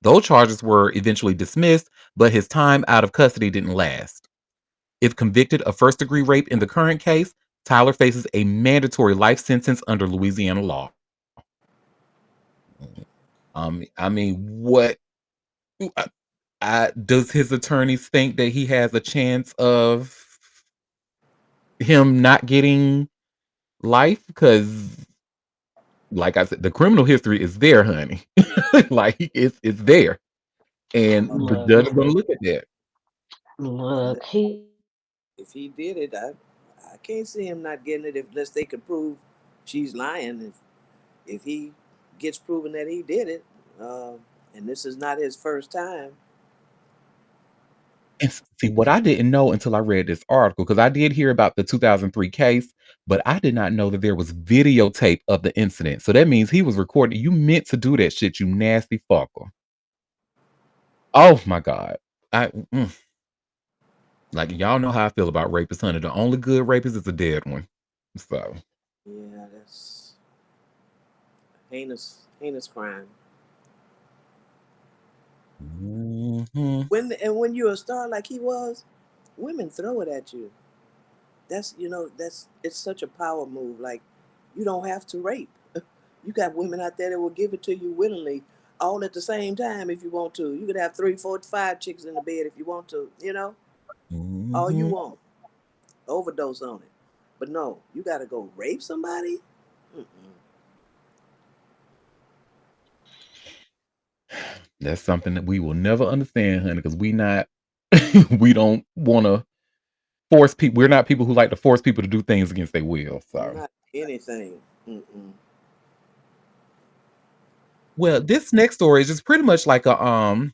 Those charges were eventually dismissed, but his time out of custody didn't last. If convicted of first degree rape in the current case, Tyler faces a mandatory life sentence under Louisiana law. I mean, what does his attorneys think that he has a chance of him not getting life? Because, like I said, the criminal history is there, honey. Like it's there, and Uh, the Look, judge is going to look at that. look, he if he did it, I can't see him not getting it unless they can prove she's lying. If he gets proven that he did it, uh, and this is not his first time. And see, what I didn't know until I read this article, because I did hear about the 2003 case, but I did not know that there was videotape of the incident. So that means he was recording. You meant to do that shit, you nasty fucker. Oh my god. I like y'all know how I feel about rapists, honey. The only good rapist is a dead one. So Yeah, that's heinous crime. mhm. When you're a star like he was, women throw it at you. That's it's such a power move. Like you don't have to rape. You got women out there that will give it to you willingly, all at the same time if you want to. You could have three, four, five chicks in the bed if you want to. All you Mhm. want, overdose on it. But no, you got to go rape somebody. Mm-mm. That's something that we will never understand, honey, because we not we don't want to force people. We're not people who like to force people to do things against their will. So, Not anything. Mm-mm. well, this next story is just pretty much like a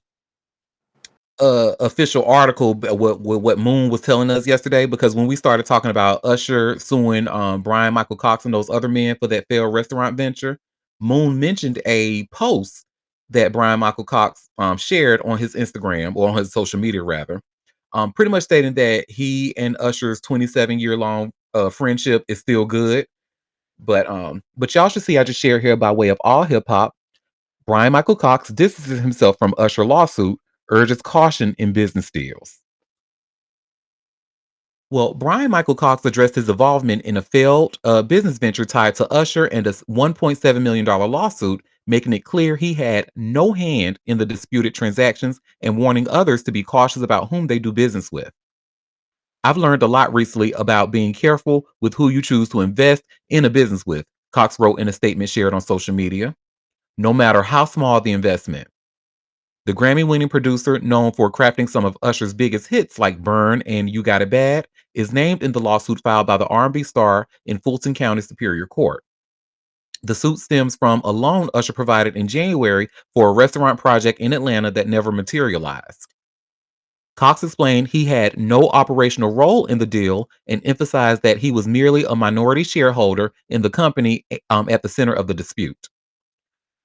official article what Moon was telling us yesterday, because when we started talking about Usher suing Brian Michael Cox and those other men for that failed restaurant venture, Moon mentioned a post that Brian Michael Cox shared on his Instagram, or on his social media rather, pretty much stating that he and Usher's 27-year long friendship is still good. But y'all should see, I just shared here by way of all hip hop. Brian Michael Cox distances himself from Usher lawsuit, urges caution in business deals. Well, Brian Michael Cox addressed his involvement in a failed business venture tied to Usher and a $1.7 million lawsuit, making it clear he had no hand in the disputed transactions and warning others to be cautious about whom they do business with. I've learned a lot recently about being careful with who you choose to invest in a business with, Cox wrote in a statement shared on social media, no matter how small the investment. The Grammy winning producer, known for crafting some of Usher's biggest hits like Burn and You Got It Bad, is named in the lawsuit filed by the R&B star in Fulton County Superior Court. The suit stems from a loan Usher provided in January for a restaurant project in Atlanta that never materialized. Cox explained he had no operational role in the deal and emphasized that he was merely a minority shareholder in the company at the center of the dispute.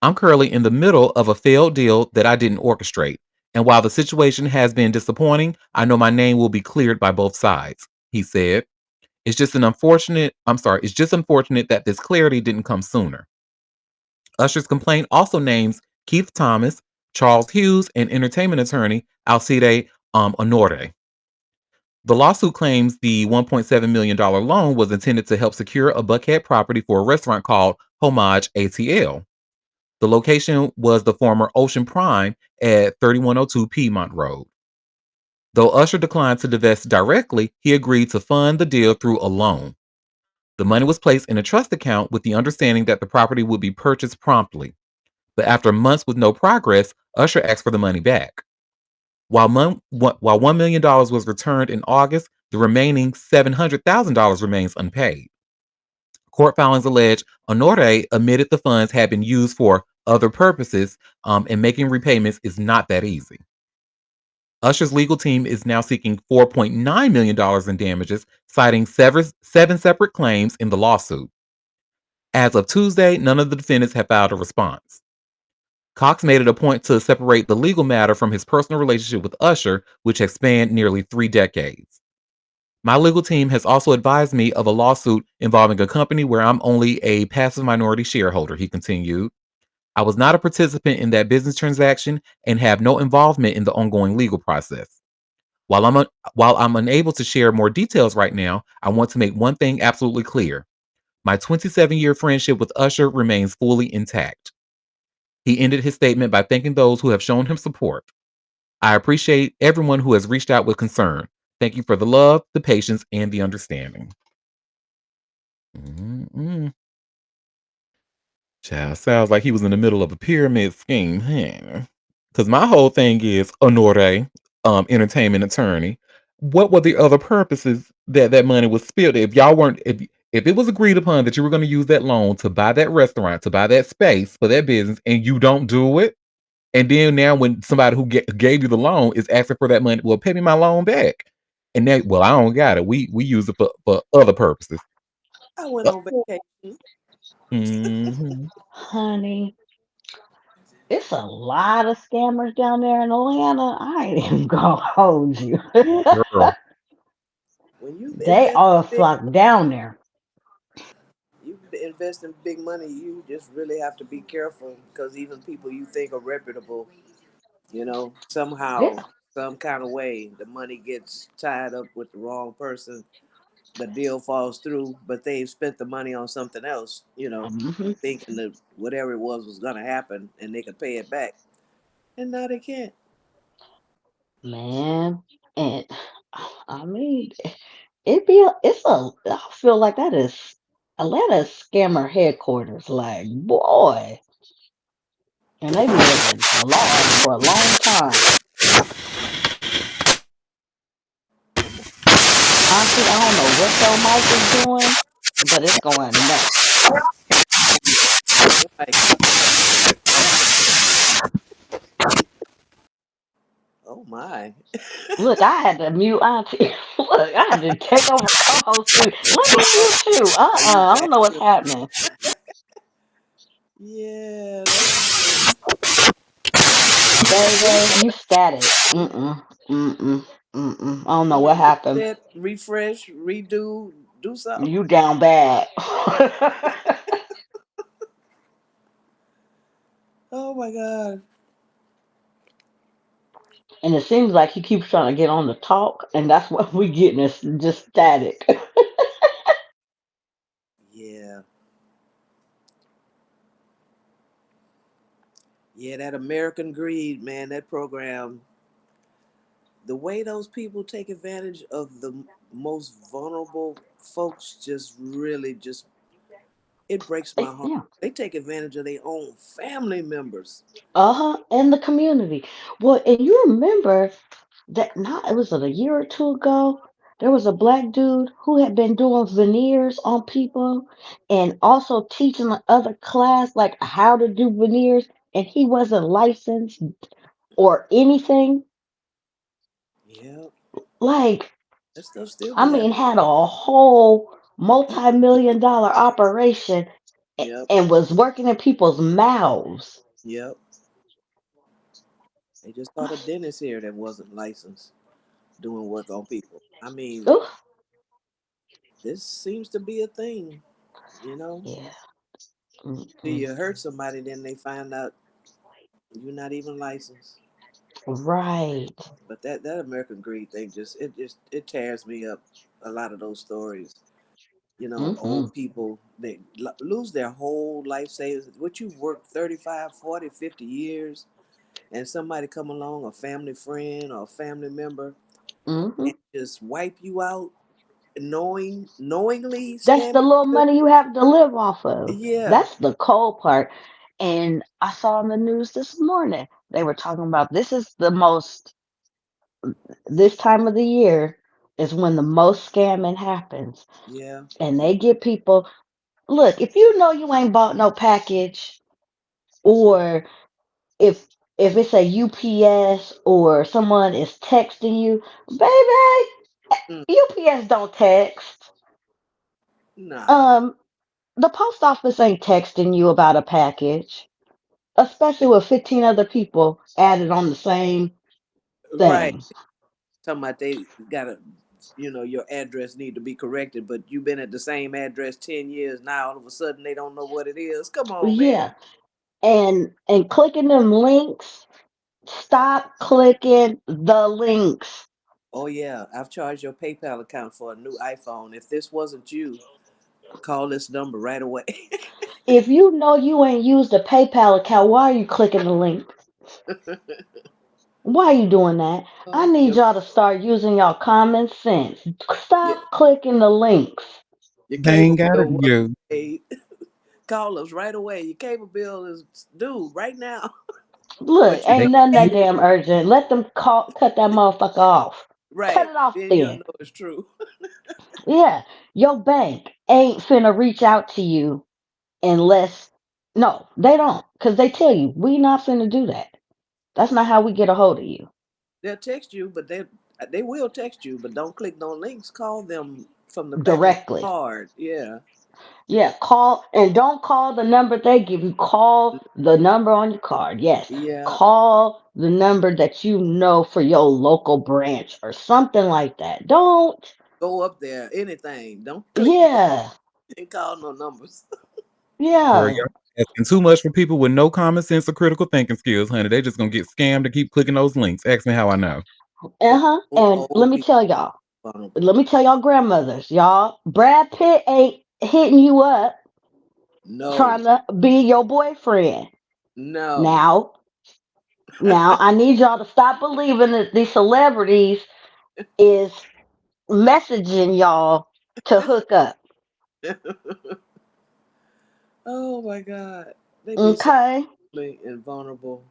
I'm currently in the middle of a failed deal that I didn't orchestrate. And while the situation has been disappointing, I know my name will be cleared by both sides, he said. It's just unfortunate that this clarity didn't come sooner. Usher's complaint also names Keith Thomas, Charles Hughes, and entertainment attorney Alcide Honore. The lawsuit claims the $1.7 million loan was intended to help secure a Buckhead property for a restaurant called Homage ATL. The location was the former Ocean Prime at 3102 Piedmont Road. Though Usher declined to divest directly, he agreed to fund the deal through a loan. The money was placed in a trust account with the understanding that the property would be purchased promptly. But after months with no progress, Usher asked for the money back. While $1 million was returned in August, the remaining $700,000 remains unpaid. Court filings allege Honore admitted the funds had been used for other purposes, and making repayments is not that easy. Usher's legal team is now seeking $4.9 million in damages, citing seven separate claims in the lawsuit. As of Tuesday, none of the defendants have filed a response. Cox made it a point to separate the legal matter from his personal relationship with Usher, which has spanned nearly 3 decades. My legal team has also advised me of a lawsuit involving a company where I'm only a passive minority shareholder, he continued. I was not a participant in that business transaction and have no involvement in the ongoing legal process. While I'm unable to share more details right now, I want to make one thing absolutely clear. My 27-year friendship with Usher remains fully intact. He ended his statement by thanking those who have shown him support. I appreciate everyone who has reached out with concern. Thank you for the love, the patience, and the understanding. Mm-mm. Child, sounds like he was in the middle of a pyramid scheme, huh? Because my whole thing is Honore, entertainment attorney. What were the other purposes that that money was spent? If y'all weren't, if it was agreed upon that you were going to use that loan to buy that restaurant, to buy that space for that business, and you don't do it, and then now when somebody who gave you the loan is asking for that money, well, pay me my loan back, and then, well, I don't got it. We use it for other purposes. I went Uh, on vacation. mhm. Honey, it's a lot of scammers down there in Atlanta. I ain't even gonna hold you. Ooh, girl. When you They invest all big, flock down there. you invest in big money. You just really have to be careful because even people you think are reputable, Yeah. somehow, some kind of way, the money gets tied up with the wrong person. The deal falls through, but they've spent the money on something else, Hmm. thinking that whatever it was going to happen and they could pay it back. And now they can't. Man, and I mean, I feel like that is Atlanta scammer headquarters. Like, boy, And they be looking large for a long time. Oh my, Auntie, I don't know what your mic is doing, but it's going nuts. right. Oh my. Look, I had to mute Auntie. Look, I had to take over co-host duty. Let me mute you. Oh, you I don't back know what's to it. happening. Yeah, that's funny. Baby, you static. Mm-mm. Mm-mm. Mm-mm. I don't know what You happened. reset, refresh, redo, do something. You down bad. Oh my God. And it seems like he keeps trying to get on the talk, and that's what we getting is just static. Yeah. Yeah, that American Greed, man, that program, the way those people take advantage of the most vulnerable folks just really just it breaks my heart. Yeah. They take advantage of their own family members. Uh-huh. In the community. Well, and you remember that not it was a year or two ago, there was a black dude who had been doing veneers on people and also teaching the other class like how to do veneers, and he wasn't licensed or anything. Yeah, Like, that stuff still I be mean, happening. had a whole multi-million dollar operation Yep, and was working in people's mouths. yep. They just saw the dentist here that wasn't licensed doing work on people. I mean, Ooh, this seems to be a thing, you know. yeah. Till Mm-mm. you hurt somebody, then they find out you're not even licensed. Right. But that American Greed thing just it tears me up. A lot of those stories, you know, Mm-hmm. old people they lose their whole life savings. What you worked 35, 40, 50 years, and somebody come along, a family friend or a family member, Mm-hmm. and just wipe you out, knowingly That's scam the little you. money you have to live off of. Yeah, That's the cold part. And I saw in the news this morning, they were talking about this is the most, this time of the year is when the most scamming happens. yeah, And they get people, look, if you know you ain't bought no package, or if it's a UPS or someone is texting you, baby, mm, UPS don't text. nah, Um, the post office ain't texting you about a package, especially with 15 other people added on the same right. thing. Talking about they gotta, your address need to be corrected, but you've been at the same address 10 years now. All of a sudden, they don't know what it is. Come on, man. Yeah, and clicking them links. Stop clicking the links. Oh yeah, I've charged your PayPal account for a new iPhone. If this wasn't you, call this number right away. If you know you ain't used a PayPal account, why are you clicking the link? Why are you doing that? I need your y'all to start using y'all common sense. your, Stop clicking the links. your They cable ain't got it bill wasn't you. paid. Call us right away. Your cable bill is due right now, Look, but you They ain't don't nothing pay that it. damn urgent. Let them cut that motherfucker off. Cut Right. it off Then you'll then. know it's true. Yeah, your bank ain't finna reach out to you unless, no, they don't, because they tell you we not finna do that. That's not how we get a hold of you They'll text you, but they will text you, but don't click no links. Call them from the back of directly. your card. Yeah. Yeah, call and don't call the number they give you. Call the number on your card. Yes, Yeah. call the number that you know for your local branch or something like that. Don't. Go up there. Anything. Don't click no Yeah, and call no numbers. Girl, yeah. y'all asking too much for people with no common sense or critical thinking skills, honey. They just gonna get scammed to keep clicking those links. Ask me how I know. Yeah. Uh-huh. Old, And old people vulnerable. let me tell y'all grandmothers, y'all, Brad Pitt ain't hitting you up No. trying to be your boyfriend. No. Now, I need y'all to stop believing that these celebrities is messaging y'all to hook up. Oh my God. They be so Okay? and vulnerable.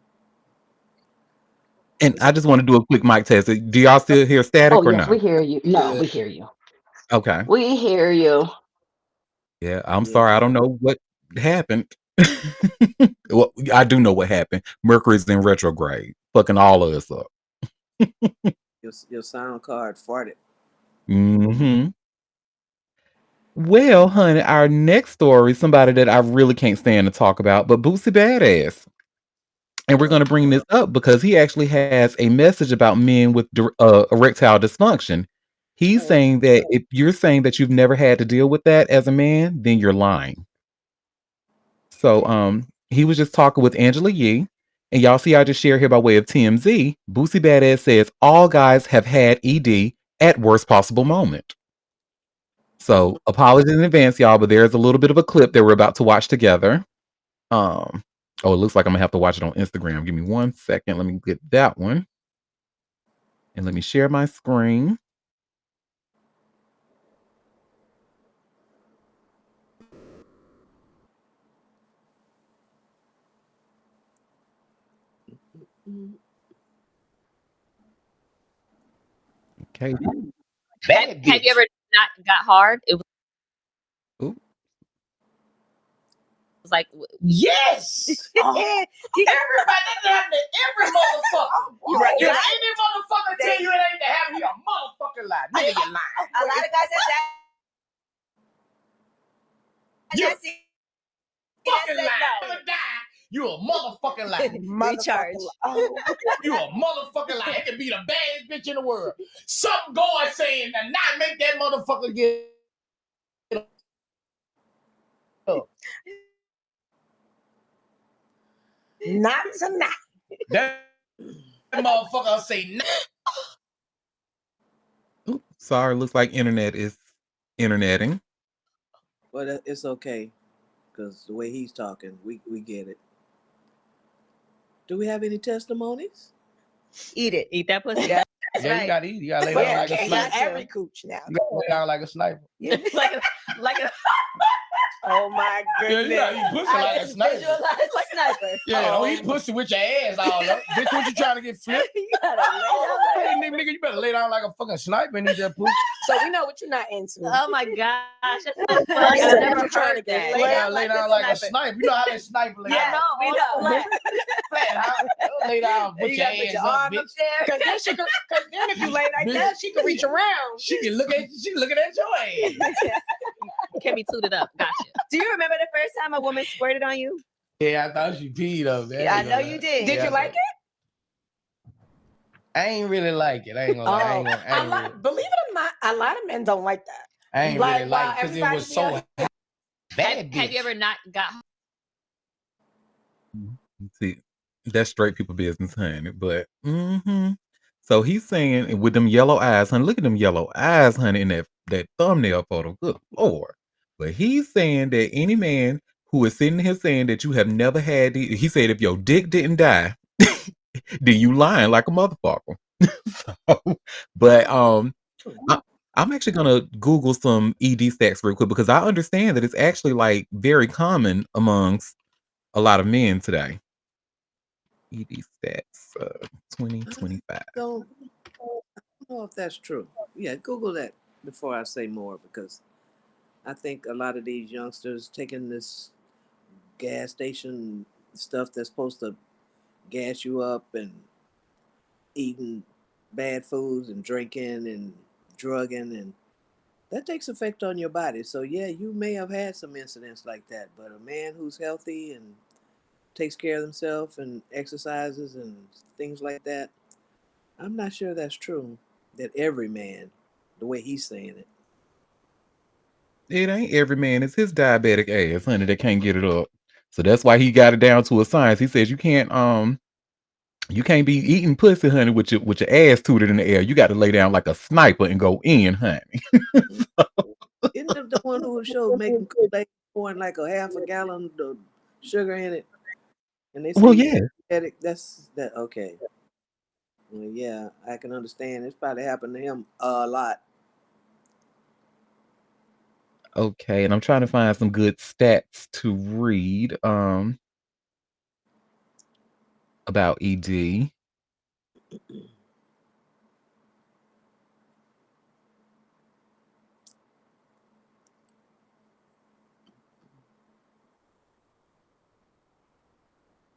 And It's I just want to do a quick mic test. Do y'all still hear Oh static or yes, we no? hear you. No, good. we hear you. Okay. We hear you. Yeah, I'm Yeah. sorry. I don't know what happened. Well, I do know what happened. Mercury's in retrograde, fucking all of us up. Your sound card farted. Hmm. Well, honey, our next story, somebody that I really can't stand to talk about, but Boosie Badass. And we're Uh, going to bring this up because he actually has a message about men with erectile dysfunction. He's oh, saying that if you're saying that you've never had to deal with that as a man, then you're lying. So he was just talking with Angela Yee. And y'all see I just shared here by way of TMZ. Boosie Badass says all guys have had ED at worst possible moment. So apologies in advance, y'all, but there's a little bit of a clip that we're about to watch together. Um, oh, it looks like I'm gonna have to watch it on Instagram. Give me 1 second. Let me get that one. And let me share my screen. mm, Okay. Have you ever not got hard? It Ooh, was like, Yes. Everybody, that happened to every motherfucker. you're right. If any motherfucker tell you it ain't to happen, he a motherfucking lie. Nigga, you lying. A lot of guys that You say fucking lie. no. Never die. You a motherfucking lie. Recharge. You a motherfucking lie. It could be the baddest bitch in the world. Something going saying that not make that motherfucker get up. Not tonight. That motherfucker say nah. ooh, sorry, looks like internet is interneting. but it's okay because the way he's talking, we get it. Do we have any testimonies? Eat it. eat that pussy. That's Yeah, right. you gotta eat. You gotta lay But down you like a can't sniper. eat every cooch now. You gotta lay down like a sniper. Yeah. like a Oh my Yeah, goodness. you gotta eat pussy I like a just sniper. visualized a sniper. Yeah, don't eat pussy with your ass all up. Bitch, what you trying to get flipped? You gotta lay down like Hey, nigga, you better lay down like a fucking sniper and eat that pussy. So we know what you're not into. oh my gosh, that's so You funny. said I've never you're trying to heard get that. You laid gotta lay down like a sniper. sniper. You know how they sniper lay Yeah, down? we on know. flat. Flat, huh? Don't lay down, put You your gotta put ass your up, arm bitch. up there. Cause then if you lay like Bitch. that, she can reach around. She looking at your ass. Can be tooted up. Gotcha. Do you remember the first time a woman squirted on you? Yeah, I thought she peed up. Yeah, I know you did. Did you like it? I ain't really like it. I ain't gonna lie. I ain't gonna, I ain't really, Believe it or not, a lot of men don't like that. I ain't Like, really like wow, it because it everybody was be so out hot. here- Bad Have you bitch. ever not got See, that's straight people business, honey. But so he's saying with them yellow eyes, honey. Look at them yellow eyes, honey, in that thumbnail photo. Good lord. But he's saying that any man who is sitting here saying that you have never had he said if your dick didn't die, then you lying like a motherfucker. So, but I, I'm actually gonna Google some ED stats real quick because I understand that it's actually like very common amongst a lot of men today. ED stats I 2025. don't know if that's true. Yeah, Google that before I say more because I think a lot of these youngsters taking this gas station stuff that's supposed to gas you up and eating bad foods and drinking and drugging and that takes effect on your body. So yeah, you may have had some incidents like that, but a man who's healthy and takes care of himself and exercises and things like that, I'm not sure that's true. That every man, the way he's saying it. It ain't every man, it's his diabetic ass, honey, that can't get it up. So that's why he got it down to a science. He says you can't be eating pussy, honey, with your ass tooted in the air. You got to lay down like a sniper and go in, honey. Isn't it the one who showed making Kool-Aid pouring like a half a gallon of sugar in it? And they say Well, you yeah. diabetic. That's that okay. Well, yeah, I can understand. It's probably happened to him a lot. Okay, and I'm trying to find some good stats to read. about ED.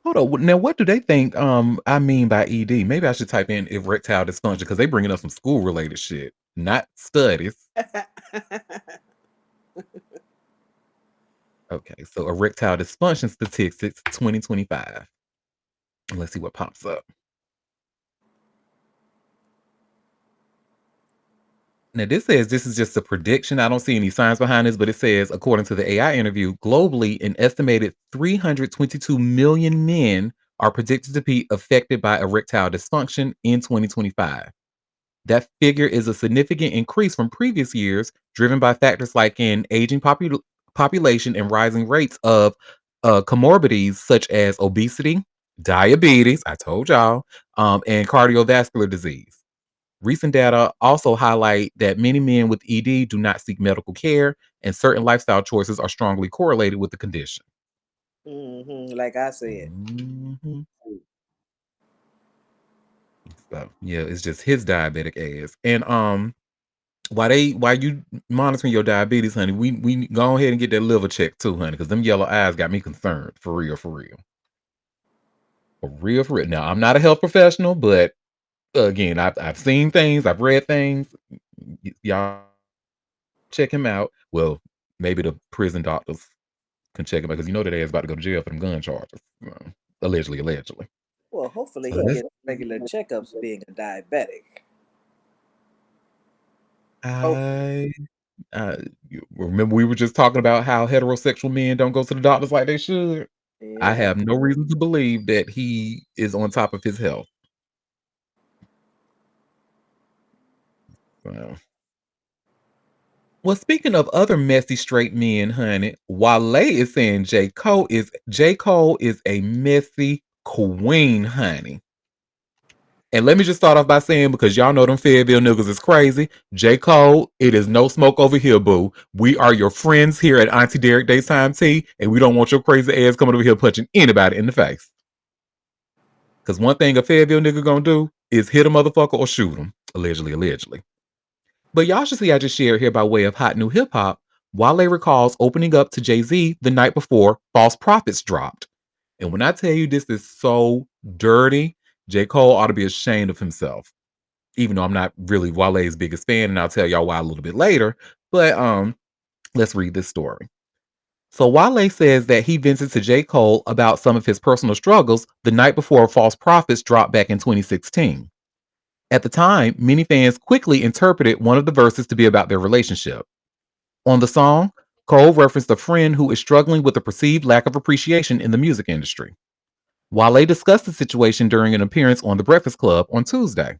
Hold on. Now, what do they think I mean by ED? Maybe I should type in erectile dysfunction because they bringing up some school related shit, not studies. Okay, so erectile dysfunction statistics 2025. Let's see what pops up. Now, this says this is just a prediction. I don't see any science behind this, but it says, according to the AI interview, globally, an estimated 322 million men are predicted to be affected by erectile dysfunction in 2025. That figure is a significant increase from previous years, driven by factors like an aging population and rising rates of comorbidities such as obesity, diabetes, I told y'all, and cardiovascular disease. Recent data also highlight that many men with ED do not seek medical care, and certain lifestyle choices are strongly correlated with the condition. Like I said. Mhm. So yeah, it's just his diabetic ass. And why you monitoring your diabetes, honey? We go ahead and get that liver check too, honey, because them yellow eyes got me concerned. For real, for real. For real, for real. Now I'm not a health professional, but again, I've seen things, I've read things. Y'all check him out. Well, maybe the prison doctors can check him out because you know that ass about to go to jail for them gun charges. Allegedly, allegedly. Well, hopefully So he that's gets regular checkups being a diabetic. Hopefully. I you remember we were just talking about how heterosexual men don't go to the doctors like they should. I Yeah. have no reason to believe that he is on top of his health. So. Well, speaking of other messy straight men, honey, Wale is saying J. Cole is a messy queen, honey. And let me just start off by saying, because y'all know them Fayetteville niggas is crazy. J. Cole, it is no smoke over here, boo. We are your friends here at Auntie Derek Daytime Tea, and we don't want your crazy ass coming over here punching anybody in the face. Because one thing a Fayetteville nigga gonna do is hit a motherfucker or shoot him. Allegedly, allegedly. But y'all should see I just shared here by way of hot new hip hop. Wale recalls opening up to Jay-Z the night before False Prophets dropped. And when I tell you this is so dirty, J. Cole ought to be ashamed of himself. Even though I'm not really Wale's biggest fan, and I'll tell y'all why a little bit later. But let's read this story. So Wale says that he vented to J. Cole about some of his personal struggles the night before False Prophets dropped back in 2016. At the time, many fans quickly interpreted one of the verses to be about their relationship. On the song, Cole referenced a friend who is struggling with a perceived lack of appreciation in the music industry. Wale discussed the situation during an appearance on The Breakfast Club on Tuesday.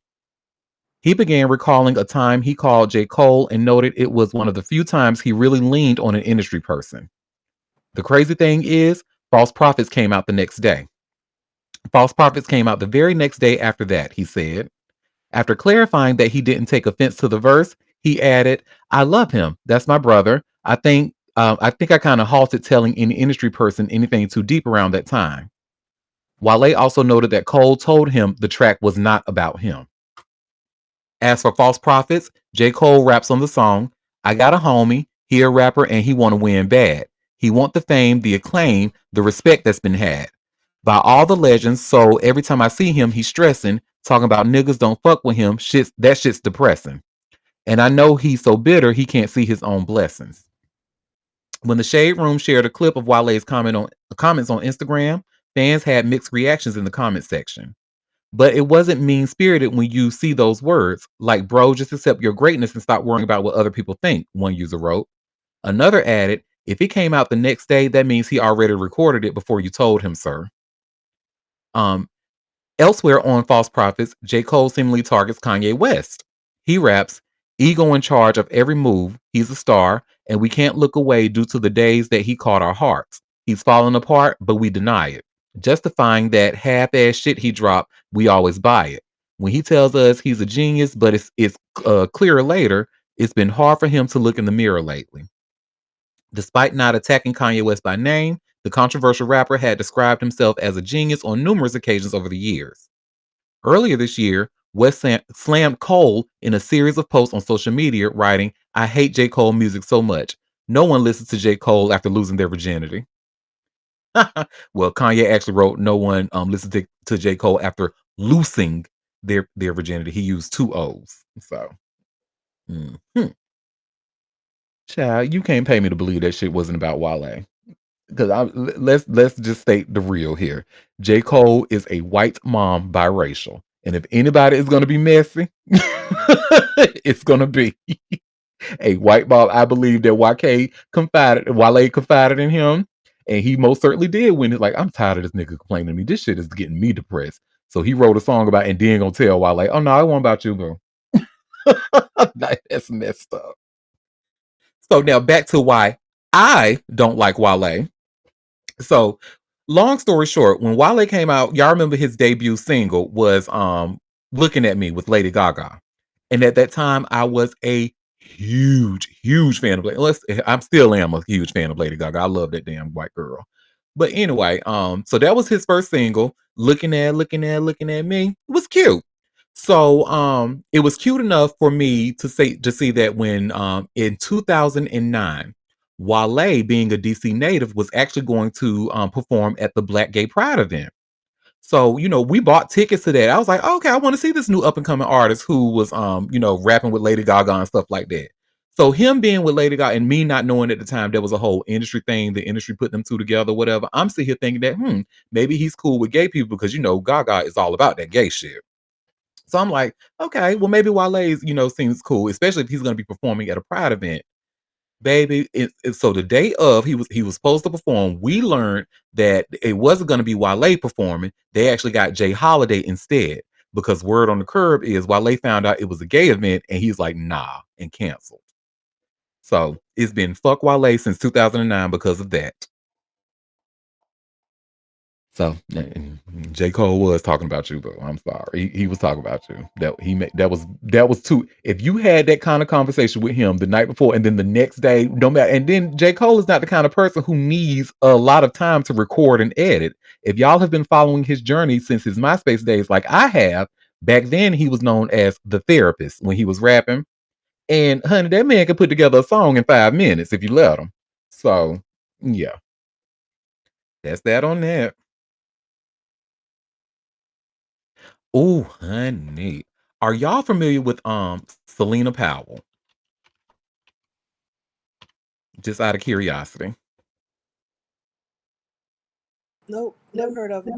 He began recalling a time he called J. Cole and noted it was one of the few times he really leaned on an industry person. The crazy thing is, False Prophets came out the next day. False Prophets came out the very next day after that, he said. After clarifying that he didn't take offense to the verse, he added, "I love him. That's my brother. I think I kind of halted telling any industry person anything too deep around that time." Wale also noted that Cole told him the track was not about him. As for False Prophets, J. Cole raps on the song, "I got a homie, he a rapper and he want to win bad. He want the fame, the acclaim, the respect that's been had by all the legends, so every time I see him, he's stressing, talking about niggas don't fuck with him. That shit's depressing. And I know he's so bitter he can't see his own blessings." When the Shade Room shared a clip of Wale's comments on Instagram, fans had mixed reactions in the comment section. But it wasn't mean spirited when you see those words. Like, bro, just accept your greatness and stop worrying about what other people think, one user wrote. Another added, if it came out the next day, that means he already recorded it before you told him, sir. Um, Elsewhere on False Prophets, J. Cole seemingly targets Kanye West. He raps, "Ego in charge of every move. He's a star, and we can't look away due to the days that he caught our hearts. He's falling apart, but we deny it. Justifying that half-ass shit he dropped, we always buy it. When he tells us he's a genius, but it's clearer later, it's been hard for him to look in the mirror lately." Despite not attacking Kanye West by name, The controversial rapper had described himself as a genius on numerous occasions over the years. Earlier this year, West slammed Cole in a series of posts on social media, writing, "I hate J. Cole music so much. No one listens to J. Cole after losing their virginity." Well, Kanye actually wrote, "No one listens to J. Cole after losing their virginity." He used two O's. So, mhm. Child, you can't pay me to believe that shit wasn't about Wale. Because let's just state the real here. J. Cole is a white mom biracial. And if anybody is gonna be messy, it's gonna be a white mom. I believe that Wale confided in him. And he most certainly did when it's like, I'm tired of this nigga complaining to me. This shit is getting me depressed. So he wrote a song about and then gonna tell Wale, oh no, I want about you, bro. That's messed up. So now back to why I don't like Wale. So, long story short, when Wale came out, y'all remember his debut single was Looking at Me with Lady Gaga. And at that time I was a huge fan of I'm still am a huge fan of Lady Gaga. I love that damn white girl. But anyway, so that was his first single, looking at me. It was cute. So it was cute enough for me to see that when in 2009 Wale, being a DC native, was actually going to perform at the Black Gay Pride event. So, we bought tickets to that. I was like, okay, I want to see this new up and coming artist who was, rapping with Lady Gaga and stuff like that. So, him being with Lady Gaga and me not knowing at the time there was a whole industry thing, the industry put them two together, whatever. I'm sitting here thinking that, maybe he's cool with gay people because, Gaga is all about that gay shit. So I'm like, okay, well, maybe Wale's, seems cool, especially if he's going to be performing at a Pride event. Baby, so the day of he was supposed to perform, we learned that it wasn't going to be Wale performing. They actually got Jay Holiday instead because word on the curb is Wale found out it was a gay event and he's like, nah, and canceled. So it's been fuck Wale since 2009 because of that. So J. Cole was talking about you, bro. I'm sorry. He was talking about you. That was too. If you had that kind of conversation with him the night before and then the next day, no matter, and then J. Cole is not the kind of person who needs a lot of time to record and edit. If y'all have been following his journey since his MySpace days, like I have, back then he was known as the therapist when he was rapping. And honey, that man could put together a song in 5 minutes if you let him. So yeah, that's that on that. Oh, honey. Are y'all familiar with Selena Powell? Just out of curiosity. Nope, never heard of her.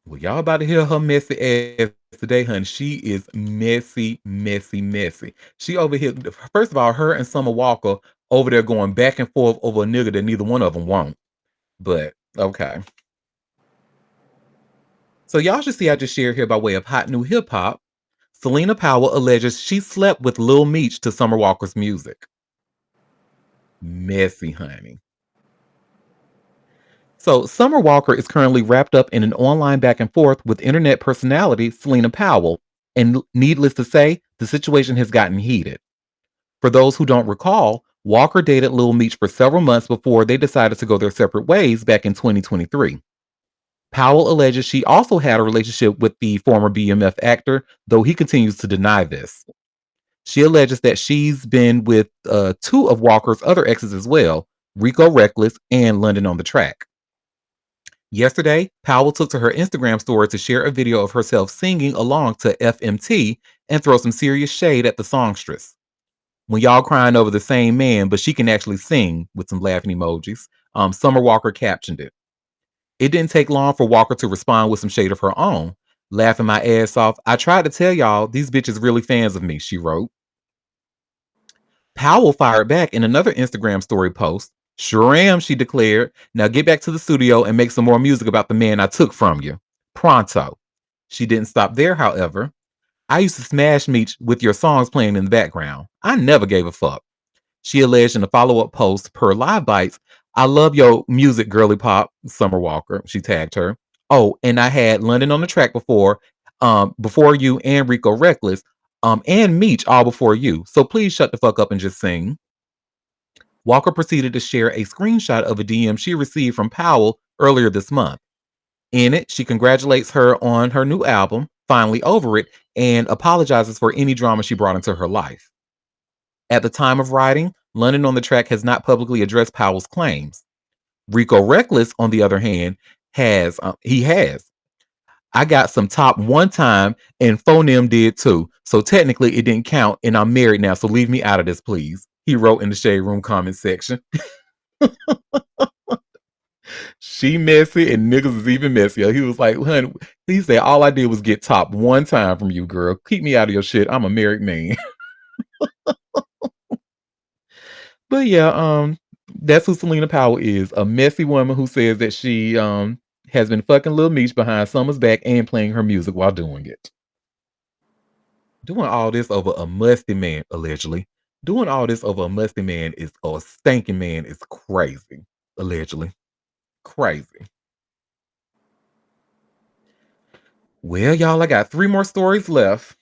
Well, y'all about to hear her messy ass today, honey. She is messy, messy, messy. She over here, first of all, her and Summer Walker over there going back and forth over a nigga that neither one of them want. But okay. So y'all should see I just shared here by way of hot new hip hop. Selena Powell alleges she slept with Lil Meech to Summer Walker's music. Messy, honey. So, Summer Walker is currently wrapped up in an online back and forth with internet personality Selena Powell. And needless to say, the situation has gotten heated. For those who don't recall, Walker dated Lil Meech for several months before they decided to go their separate ways back in 2023. Powell alleges she also had a relationship with the former BMF actor, though he continues to deny this. She alleges that she's been with two of Walker's other exes as well, Rico Reckless and London on the Track. Yesterday, Powell took to her Instagram story to share a video of herself singing along to FMT and throw some serious shade at the songstress. When y'all crying over the same man, but she can actually sing with some laughing emojis, Summer Walker captioned it. It didn't take long for Walker to respond with some shade of her own. Laughing my ass off, I tried to tell y'all these bitches really fans of me, she wrote. Powell fired back in another Instagram story post. Sure am, she declared. Now get back to the studio and make some more music about the man I took from you. Pronto. She didn't stop there, however. I used to smash Meech with your songs playing in the background. I never gave a fuck. She alleged in a follow-up post per Live Bites, I love your music, girly pop, Summer Walker. She tagged her. Oh, and I had London on the Track before you and Rico Reckless, and Meech all before you. So please shut the fuck up and just sing. Walker proceeded to share a screenshot of a DM she received from Powell earlier this month. In it, she congratulates her on her new album, Finally Over It, and apologizes for any drama she brought into her life. At the time of writing, London on the Track has not publicly addressed Powell's claims. Rico Reckless, on the other hand, has. I got some top one time, and Phonem did too. So technically, it didn't count, and I'm married now. So leave me out of this, please. He wrote in the Shade Room comment section. She messy and niggas is even messier. He was like, honey, he said, all I did was get top one time from you, girl. Keep me out of your shit. I'm a married man. But yeah, that's who Selena Powell is. A messy woman who says that she has been fucking Lil Meech behind Summer's back and playing her music while doing it. Doing all this over a musty man, allegedly. Doing all this over a musty man is or a stinking man is crazy. Allegedly. Crazy. Well, y'all, I got 3 more stories left.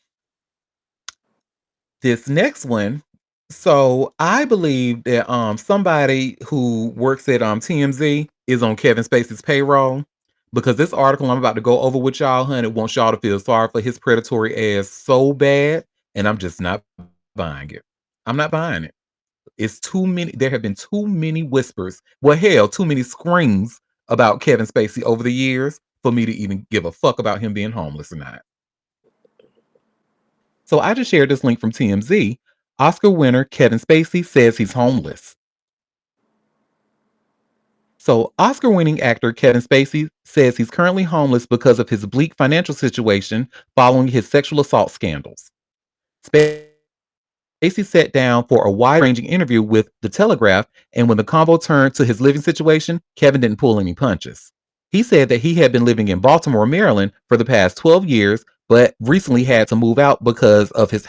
This next one, so I believe that somebody who works at TMZ is on Kevin Spacey's payroll because this article I'm about to go over with y'all, honey, wants y'all to feel sorry for his predatory ass so bad, and I'm just not buying it. I'm not buying it. It's too many. There have been too many whispers. Well, hell, too many screams about Kevin Spacey over the years for me to even give a fuck about him being homeless or not. So I just shared this link from TMZ. Oscar winner Kevin Spacey says he's homeless. So Oscar winning actor Kevin Spacey says he's currently homeless because of his bleak financial situation following his sexual assault scandals. Spacey sat down for a wide-ranging interview with The Telegraph, and when the convo turned to his living situation, Kevin didn't pull any punches. He said that he had been living in Baltimore, Maryland for the past 12 years, but recently had to move out of his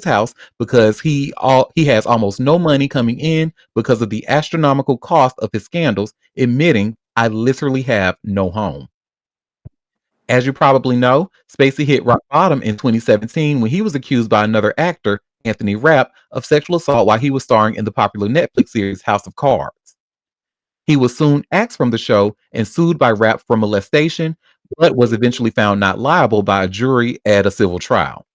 house because he has almost no money coming in because of the astronomical cost of his scandals, admitting, I literally have no home. As you probably know, Spacey hit rock bottom in 2017 when he was accused by another actor, Anthony Rapp, of sexual assault while he was starring in the popular Netflix series House of Cards. He was soon axed from the show and sued by Rapp for molestation, but was eventually found not liable by a jury at a civil trial.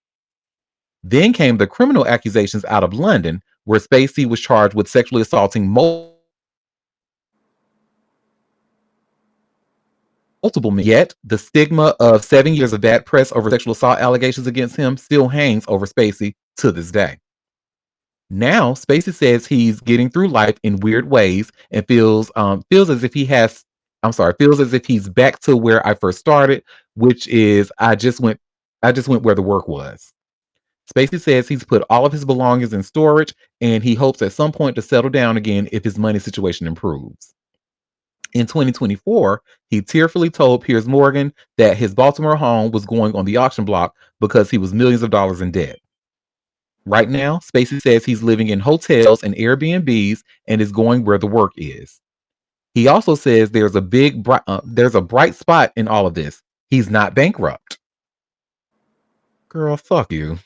Then came the criminal accusations out of London, where Spacey was charged with sexually assaulting multiple men. Yet, the stigma of 7 years of bad press over sexual assault allegations against him still hangs over Spacey to this day. Now, Spacey says he's getting through life in weird ways and feels as if he's back to where I first started, which is I just went where the work was. Spacey says he's put all of his belongings in storage and he hopes at some point to settle down again if his money situation improves. In 2024, he tearfully told Piers Morgan that his Baltimore home was going on the auction block because he was millions of dollars in debt. Right now, Spacey says he's living in hotels and Airbnbs and is going where the work is. He also says there's a bright spot in all of this. He's not bankrupt. Girl, fuck you.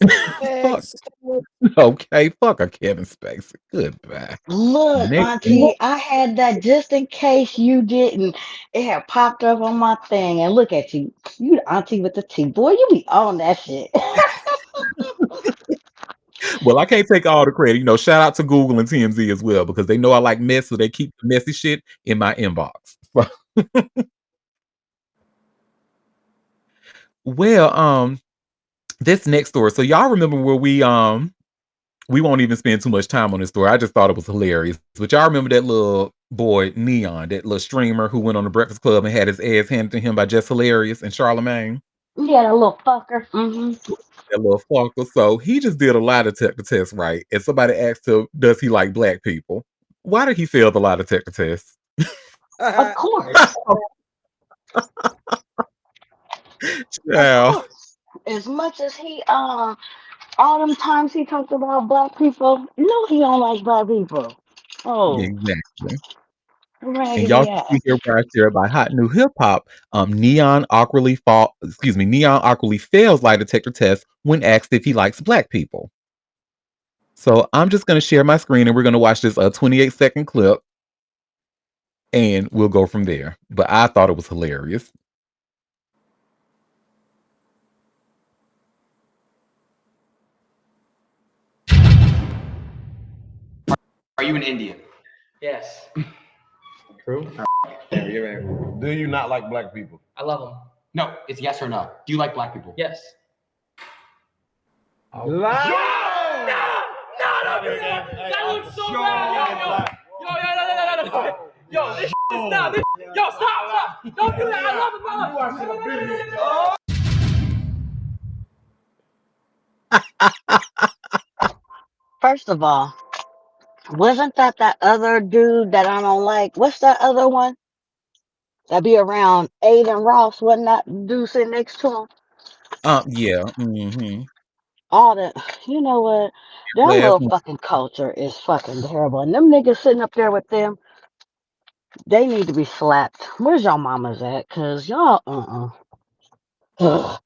Fuck. Next. Okay, fuck a Kevin Spacey. Goodbye. Look, Next. Auntie, I had that just in case you didn't. It had popped up on my thing, and look at you. You the Auntie with the T. Boy, you be on that shit. Well, I can't take all the credit. Shout out to Google and TMZ as well because they know I like mess, so they keep the messy shit in my inbox. Well, this next story. So y'all remember where we won't even spend too much time on this story. I just thought it was hilarious. But y'all remember that little boy Neon, that little streamer who went on the Breakfast Club and had his ass handed to him by Jess Hilarious and Charlemagne? Yeah, that little fucker. Mm-hmm. That little fucker. So he just did a lie detector test, right? And somebody asked him, does he like black people? Why did he fail the lie detector test? Of course. Of course. As much as he all them times he talked about black people, no, he don't like black people. Oh, Exactly. And y'all raggedy can see ass. here where I share by Hot New Hip Hop, Neon awkwardly fails lie detector test when asked if he likes black people. So I'm just gonna share my screen and we're gonna watch this 28-second clip and we'll go from there. But I thought it was hilarious. Are you an Indian? Yes. True. Yeah, you're right. Do you not like black people? I love them. No, it's yes or no. Do you like black people? Yes. Oh. No, don't do that. That looks so bad. Yo, this is not. Yo, stop. Don't do that. I love it, First of all, wasn't that other dude that I don't like? What's that other one that be around Aiden Ross? Wasn't that dude sitting next to him? Yeah. Mm-hmm. All that, you know what? That Last little one. fucking culture is fucking terrible. And them niggas sitting up there with them, they need to be slapped. Where's y'all mamas at? Cause y'all, Ugh.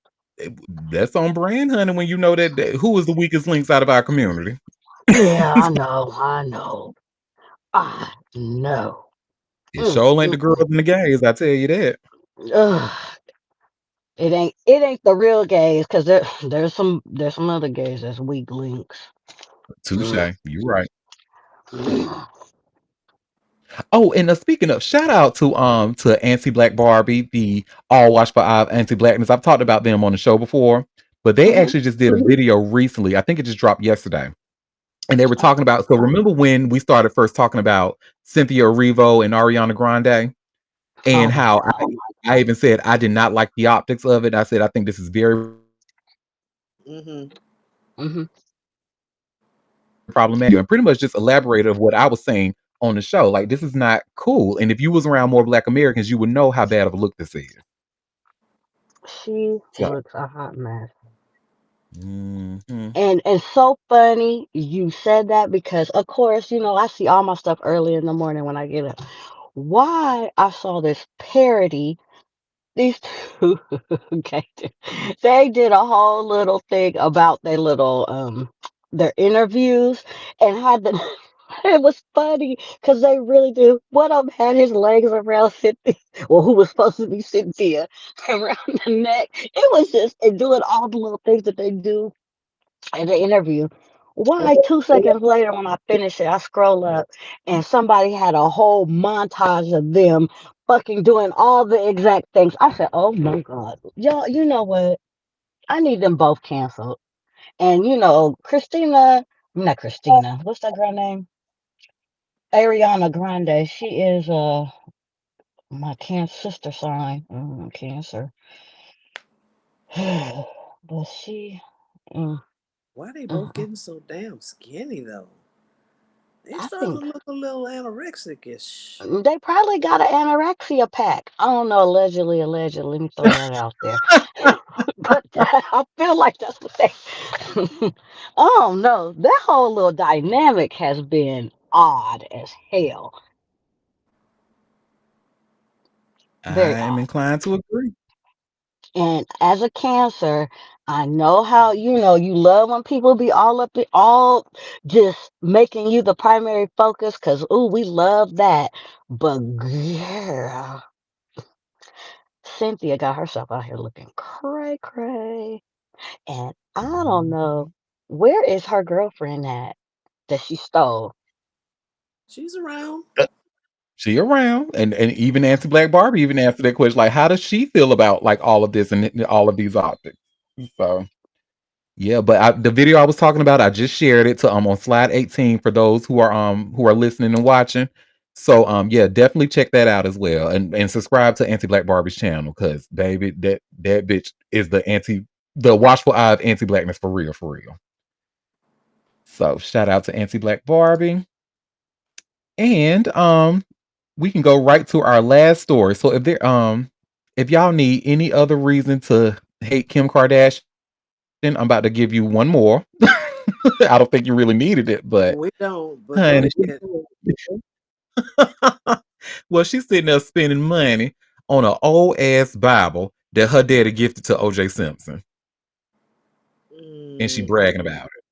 That's on brand, honey, when you know that who is the weakest links out of our community. Yeah, I know, I know. It sure ain't the girls Mm. and the gays, I tell you that. Ugh. It ain't the real gays, cause there's some other gays that's weak links. Touche. Mm. You right. Mm. Oh, and speaking of, shout out to Auntie Black Barbie, the All Watch for Eye Anti Blackness. I've talked about them on the show before, but they Mhm. actually just did a video recently. I think it just dropped yesterday. And they were talking Oh, about, so remember when we started first talking about Cynthia Erivo and Ariana Grande, oh and my how god. I even said I did not like the optics of it. I said I think this is very Mm-hmm. Mhm. problematic, and pretty much just elaborated of what I was saying on the show. Like, this is not cool. And if you was around more Black Americans, you would know how bad of a look this is. She So, looks a hot mess. mhm. And it's so funny you said that because of course, I see all my stuff early in the morning when I get up. Why I saw this parody. These two okay, they did a whole little thing about their interviews and had the it was funny because they really do. One of them had his legs around Cynthia, well, who was supposed to be Cynthia, around the neck. It was just and doing all the little things that they do in the interview. Why 2 seconds later, when I finish it, I scroll up and somebody had a whole montage of them fucking doing all the exact things. I said, "Oh my god, y'all! You know what? I need them both canceled." And Christina, not Christina. What's that girl name? Ariana Grande. She is my Cancer sister sign. Cancer. But she. Mm, Why they both mm, getting so damn skinny though? They I starting think to look a little anorexic-ish. they probably got an anorexia pack. I don't know, allegedly, allegedly. Let me throw that out there. But I feel like that's what they. Oh no, that whole little dynamic has been odd as hell. Very I am odd. inclined to agree. And as a Cancer, I know how you love when people be all up, all just making you the primary focus. Cause ooh, we love that. But girl, Cynthia got herself out here looking cray cray. And I don't know, where is her girlfriend at that she stole? She's around. She around, and even Nancy Black Barbie even answered that question, like, how does she feel about like all of this and all of these optics? So yeah, but the video I was talking about, I just shared it to on slide 18 for those who are listening and watching. So yeah, definitely check that out as well, and subscribe to Anti Black Barbie's channel because baby, that bitch is the watchful eye of anti blackness for real, for real. So shout out to Anti Black Barbie, and we can go right to our last story. So if y'all need any other reason to hate Kim Kardashian, I'm about to give you one more. I don't think you really needed it, but We don't, but go honey, ahead. well, she's sitting there spending money on an old ass Bible that her daddy gifted to OJ Simpson, and she Mm, bragging about it.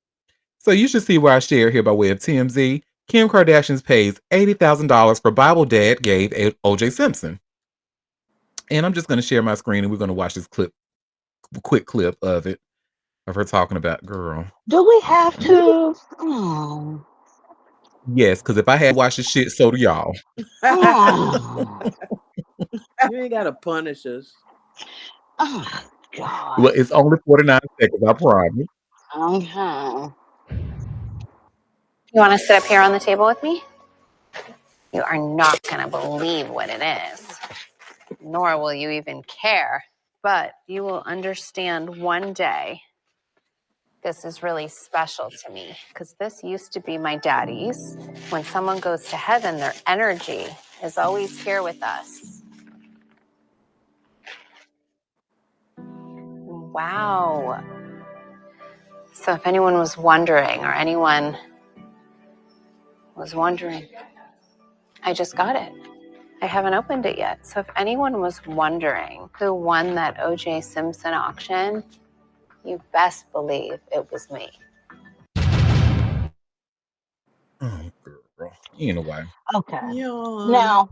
So you should see what I share here by way of TMZ. Kim Kardashian pays $80,000 for Bible Dad gave OJ Simpson. And I'm just going to share my screen and we're going to watch this quick clip of it, of her talking about, girl. Do we have to? Oh, Yes, because if I had watched the shit, so do y'all. oh, You ain't gotta punish us. oh God. Well, it's only 49 seconds, I promise. Okay. You want to sit up here on the table with me? You are not going to believe what it is, nor will you even care. But you will understand one day this is really special to me because this used to be my daddy's. When someone goes to heaven, their energy is always here with us. Wow. So if anyone was wondering, or anyone was wondering, I just got it. I haven't opened it yet. So if anyone was wondering who won that O.J. Simpson auction, you best believe it was me. Oh, girl. Anyway. Okay. Yawn. Now,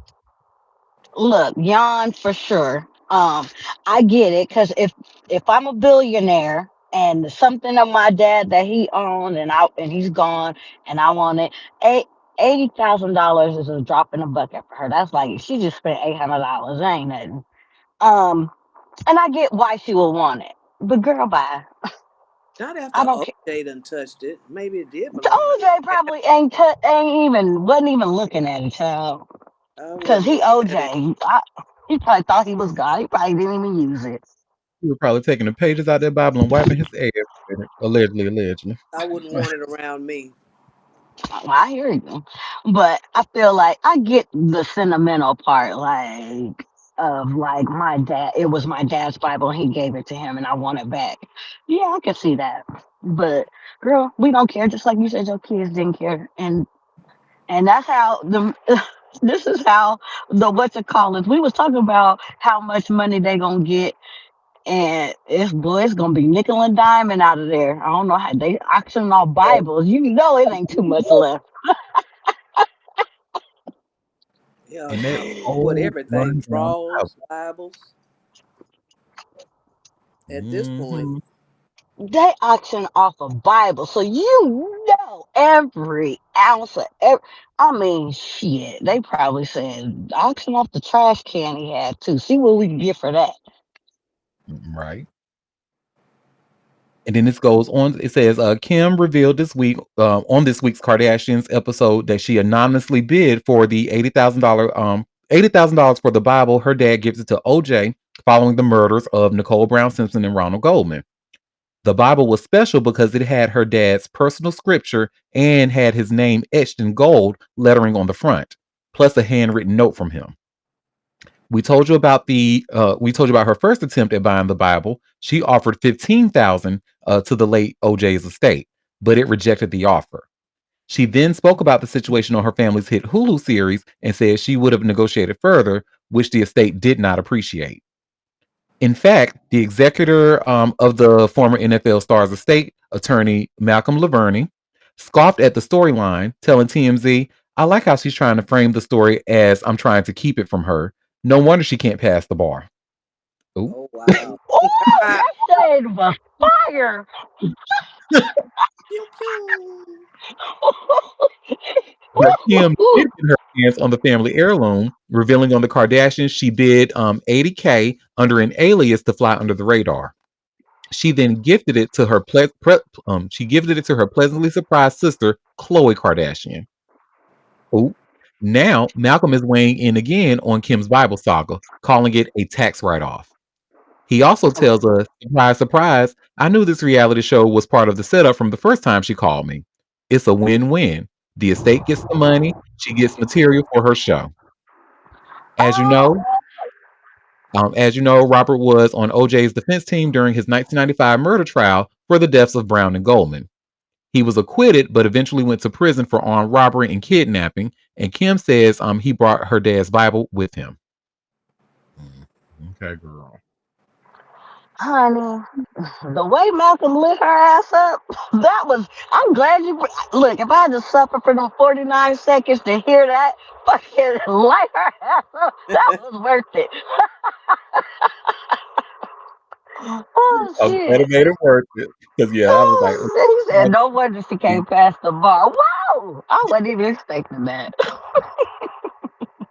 look, yawn for sure. I get it because if I'm a billionaire and something of my dad that he owned and he's gone and I want it, $80,000 is a drop in the bucket for her. That's like she just spent $800. Ain't nothing. Um, and I get why she would want it, but girl, bye. Not I after don't care. OJ done touched it. Maybe it did belong to OJ her. probably ain't even wasn't even looking at it, child. I Cause wouldn't he look at it. OJ. He probably thought he was God. He probably didn't even use it. He was probably taking the pages out of that Bible and wiping his ass with it. Allegedly, allegedly. I wouldn't want it around me. I hear you, but I feel like I get the sentimental part, like of like my dad. It was my dad's Bible, and he gave it to him, and I want it back. Yeah, I can see that. But girl, we don't care. Just like you said, your kids didn't care, and that's how the. This is how the what's it called is. We was talking about how much money they gonna get, and it's gonna be nickel and diamond out of there. I don't know how they auctioning off Bibles. You know it ain't too much left. Yeah, And that what old everything, rundown house. drawers, Bibles. At this point, Mm-hmm. They auction off a Bible, so you know every ounce of every. I mean, shit. They probably said auction off the trash can he had too. See what we can get for that. Right. And then this goes on. It says, Kim revealed this week on this week's Kardashians episode that she anonymously bid for the $80,000 for the Bible her dad gives it to OJ following the murders of Nicole Brown Simpson and Ronald Goldman. The Bible was special because it had her dad's personal scripture and had his name etched in gold lettering on the front, plus a handwritten note from him. We told you about her first attempt at buying the Bible. She offered 15,000 to the late OJ's estate, but it rejected the offer. She then spoke about the situation on her family's hit Hulu series and said she would have negotiated further, which the estate did not appreciate. In fact, the executor of the former NFL star's estate, attorney Malcolm Laverne, scoffed at the storyline, telling TMZ, I like how she's trying to frame the story as I'm trying to keep it from her. No wonder she can't pass the bar. Ooh. oh wow. Oh, that shade was fire. Pew pew. But Kim did get her hands on the family heirloom, revealing on the Kardashians she bid 80K under an alias to fly under the radar. She then gifted it to her pleasantly surprised sister, Khloe Kardashian. Ooh. Now, Malcolm is weighing in again on Kim's Bible saga, calling it a tax write-off. He also tells us, surprise, surprise, I knew this reality show was part of the setup from the first time she called me. It's a win-win. The estate gets the money, she gets material for her show. As you Oh, know, Robert was on OJ's defense team during his 1995 murder trial for the deaths of Brown and Goldman. He was acquitted, but eventually went to prison for armed robbery and kidnapping. And Kim says he brought her dad's Bible with him. Okay, girl. Honey, the way Malcolm lit her ass up, that was. I'm glad you. Look, if I had to suffer for them 49 seconds to hear that fucking light her ass up, that was worth it. Oh, I'm glad it shit. made it worth it. Because, yeah, I was like, Oh, shit. He said, no wonder she came past the bar. Wow. I wasn't even expecting that.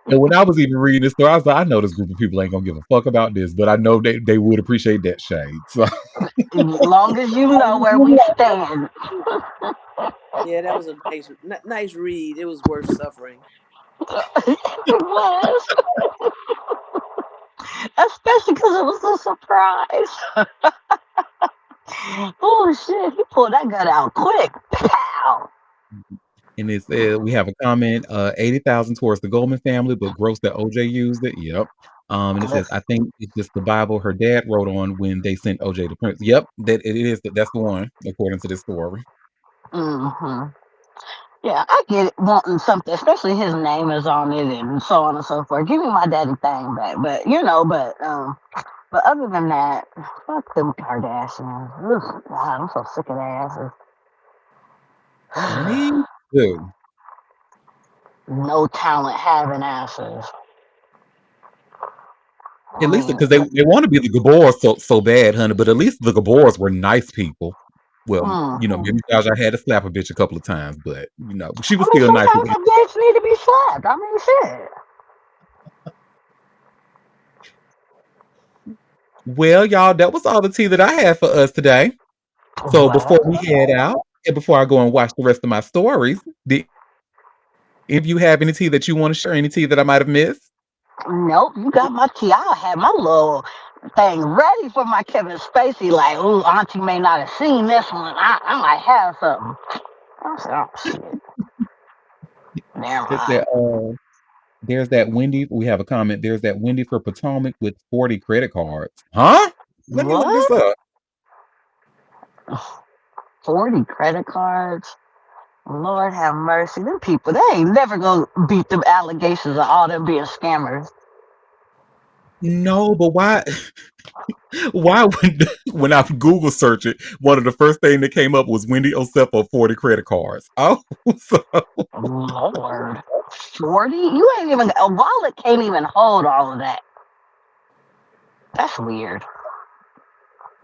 and when I was even reading this story, I was like, I know this group of people ain't gonna give a fuck about this, but I know they would appreciate that shade. So As long as you know where we stand. Yeah, that was a nice read. It was worth suffering. It was. Especially because it was a surprise. Oh, shit. He pulled that gun out quick. Pow. and it said we have a comment, 80,000 towards the Goldman family, but gross that OJ used it. Yep. And it says, I think it's just the Bible her dad wrote on when they sent OJ to Prince. Yep, that it is that's the one, according to this story. Hmm. Yeah, I get it wanting something, especially his name is on it and so on and so forth. Give me my daddy thing back. But other than that, fuck them Kardashians. Ugh, God, I'm so sick of their asses. Me too. No talent having asses. At I least mean, because they want to be the Gabors so bad, honey. But at least the Gabors were nice people. Well, mhm. maybe Jaja had to slap a bitch a couple of times, but she I was mean, still nice. sometimes a bitch need to be slapped. I mean, shit. Well, y'all, that was all the tea that I had for us today. So before we Well, head out, and before I go and watch the rest of my stories, if you have any tea that you want to share, any tea that I might have missed? nope, you got my tea. I had my little thing ready for my Kevin Spacey. Like, ooh, Auntie may not have seen this one. I might have something. I said, oh, shit. Never It's mind. that there's that Wendy. We have a comment. There's that Wendy for Potomac with 40 credit cards. Huh? Let me look this What? up. 40 credit cards? Lord have mercy. Them people, they ain't never gonna beat them allegations of all them being scammers. No, but why? Why when I Google search it, one of the first thing that came up was Wendy Osefo 40 credit cards. Oh, so Lord. 40? You ain't even, a wallet can't even hold all of that. That's weird.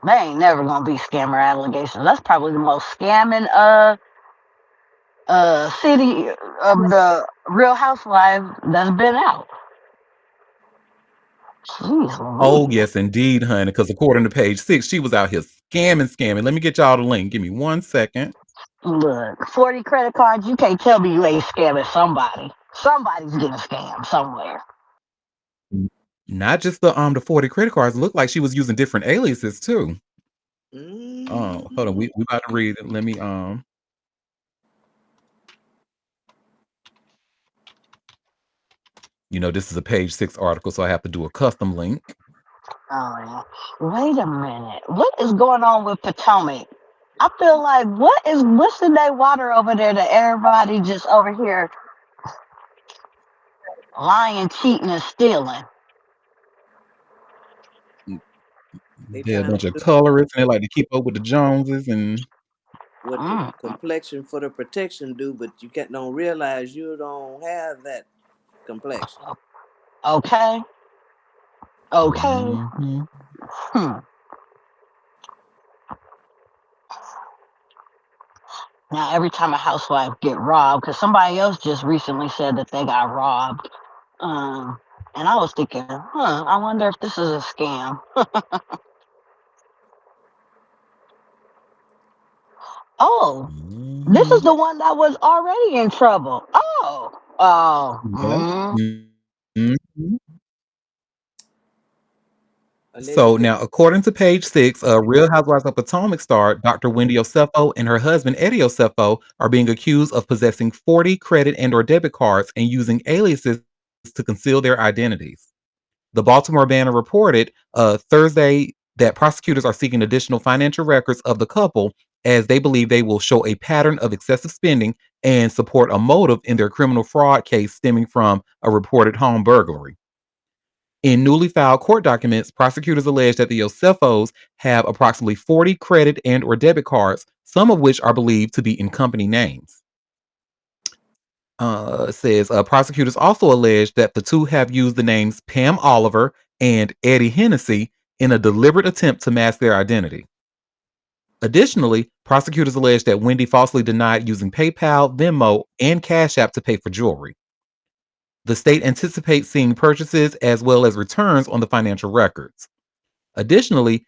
They ain't never gonna be scammer allegations. That's probably the most scamming city of the Real Housewives that's been out. Jeez oh Louise. yes, indeed, honey. Because according to page 6, she was out here scamming. Let me get y'all the link. Give me 1 second. Look, 40 credit cards, you can't tell me you ain't scamming somebody. Somebody's getting scammed somewhere. Not just the 40 credit cards. It looked like she was using different aliases too. Oh, hold on. Mm. We about to read it. Let me this is a page 6 article, so I have to do a custom link. Oh, yeah. Wait a minute. What is going on with Potomac? I feel like what's in that water over there that everybody just over here lying, cheating, and stealing? They They're a trying to bunch of do colorists and they like to keep up with the Joneses and what the Mm, complexion for the protection do, but you don't realize you don't have that complexion. okay. Okay. hmm Hmm. Now every time a housewife get robbed, because somebody else just recently said that they got robbed. And I was thinking, I wonder if this is a scam. Oh, this is hmm the one that was already in trouble. Oh, oh, Yep. Mhm. So Allegedly. now, according to page 6, Real Housewives of Potomac star Dr. Wendy Osefo and her husband Eddie Osefo are being accused of possessing 40 credit and/or debit cards and using aliases to conceal their identities. The Baltimore Banner reported Thursday that prosecutors are seeking additional financial records of the couple as they believe they will show a pattern of excessive spending and support a motive in their criminal fraud case stemming from a reported home burglary. In newly filed court documents, prosecutors allege that the Yosefos have approximately 40 credit and or debit cards, some of which are believed to be in company names. Says prosecutors also allege that the two have used the names Pam Oliver and Eddie Hennessy in a deliberate attempt to mask their identity. Additionally, prosecutors allege that Wendy falsely denied using PayPal, Venmo, and Cash App to pay for jewelry. The state anticipates seeing purchases as well as returns on the financial records. Additionally,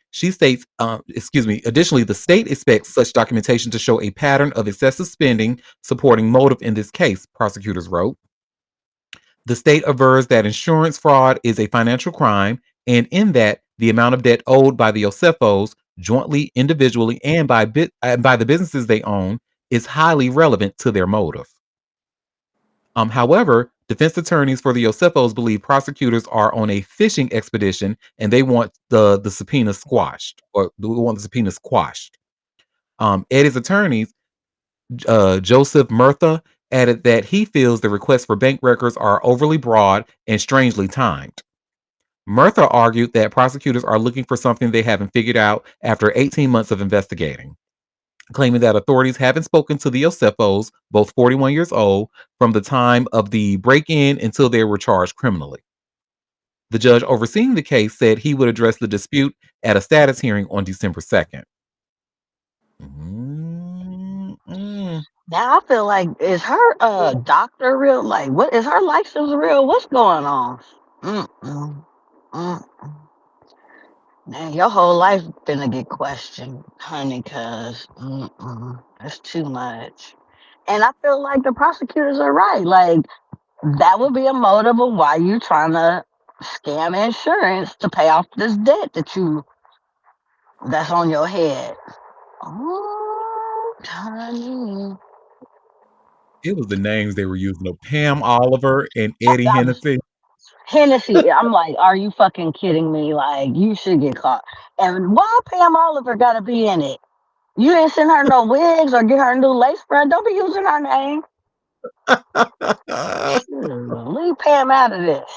Additionally, the state expects such documentation to show a pattern of excessive spending supporting motive in this case, prosecutors wrote. The state avers that insurance fraud is a financial crime, and in that the amount of debt owed by the Yosefos, jointly, individually, and by the businesses they own, is highly relevant to their motive. However, defense attorneys for the Yosefos believe prosecutors are on a fishing expedition and they want the subpoena squashed, or they want the subpoena squashed. Eddie's attorneys, Joseph Murtha, added that he feels the requests for bank records are overly broad and strangely timed. Murtha argued that prosecutors are looking for something they haven't figured out after 18 months of investigating, claiming that authorities haven't spoken to the Yosefos, both 41 years old, from the time of the break in until they were charged criminally. The judge overseeing the case said he would address the dispute at a status hearing on December 2nd. Mm-mm. Now I feel like, is her doctor real? Like, what is her license real? What's going on? Mm-mm. Mm. Man, your whole life finna get questioned, honey, cause that's too much. And I feel like the prosecutors are right. Like, that would be a motive of why you trying to scam insurance to pay off this debt that's on your head. Oh, honey. It was the names they were using, though. Pam Oliver and Eddie I'm Hennessy. Hennessy, I'm like, are you fucking kidding me? Like, you should get caught. And why Pam Oliver gotta be in it? You didn't send her no wigs or get her a new lace front. Don't be using her name. Leave Pam out of this.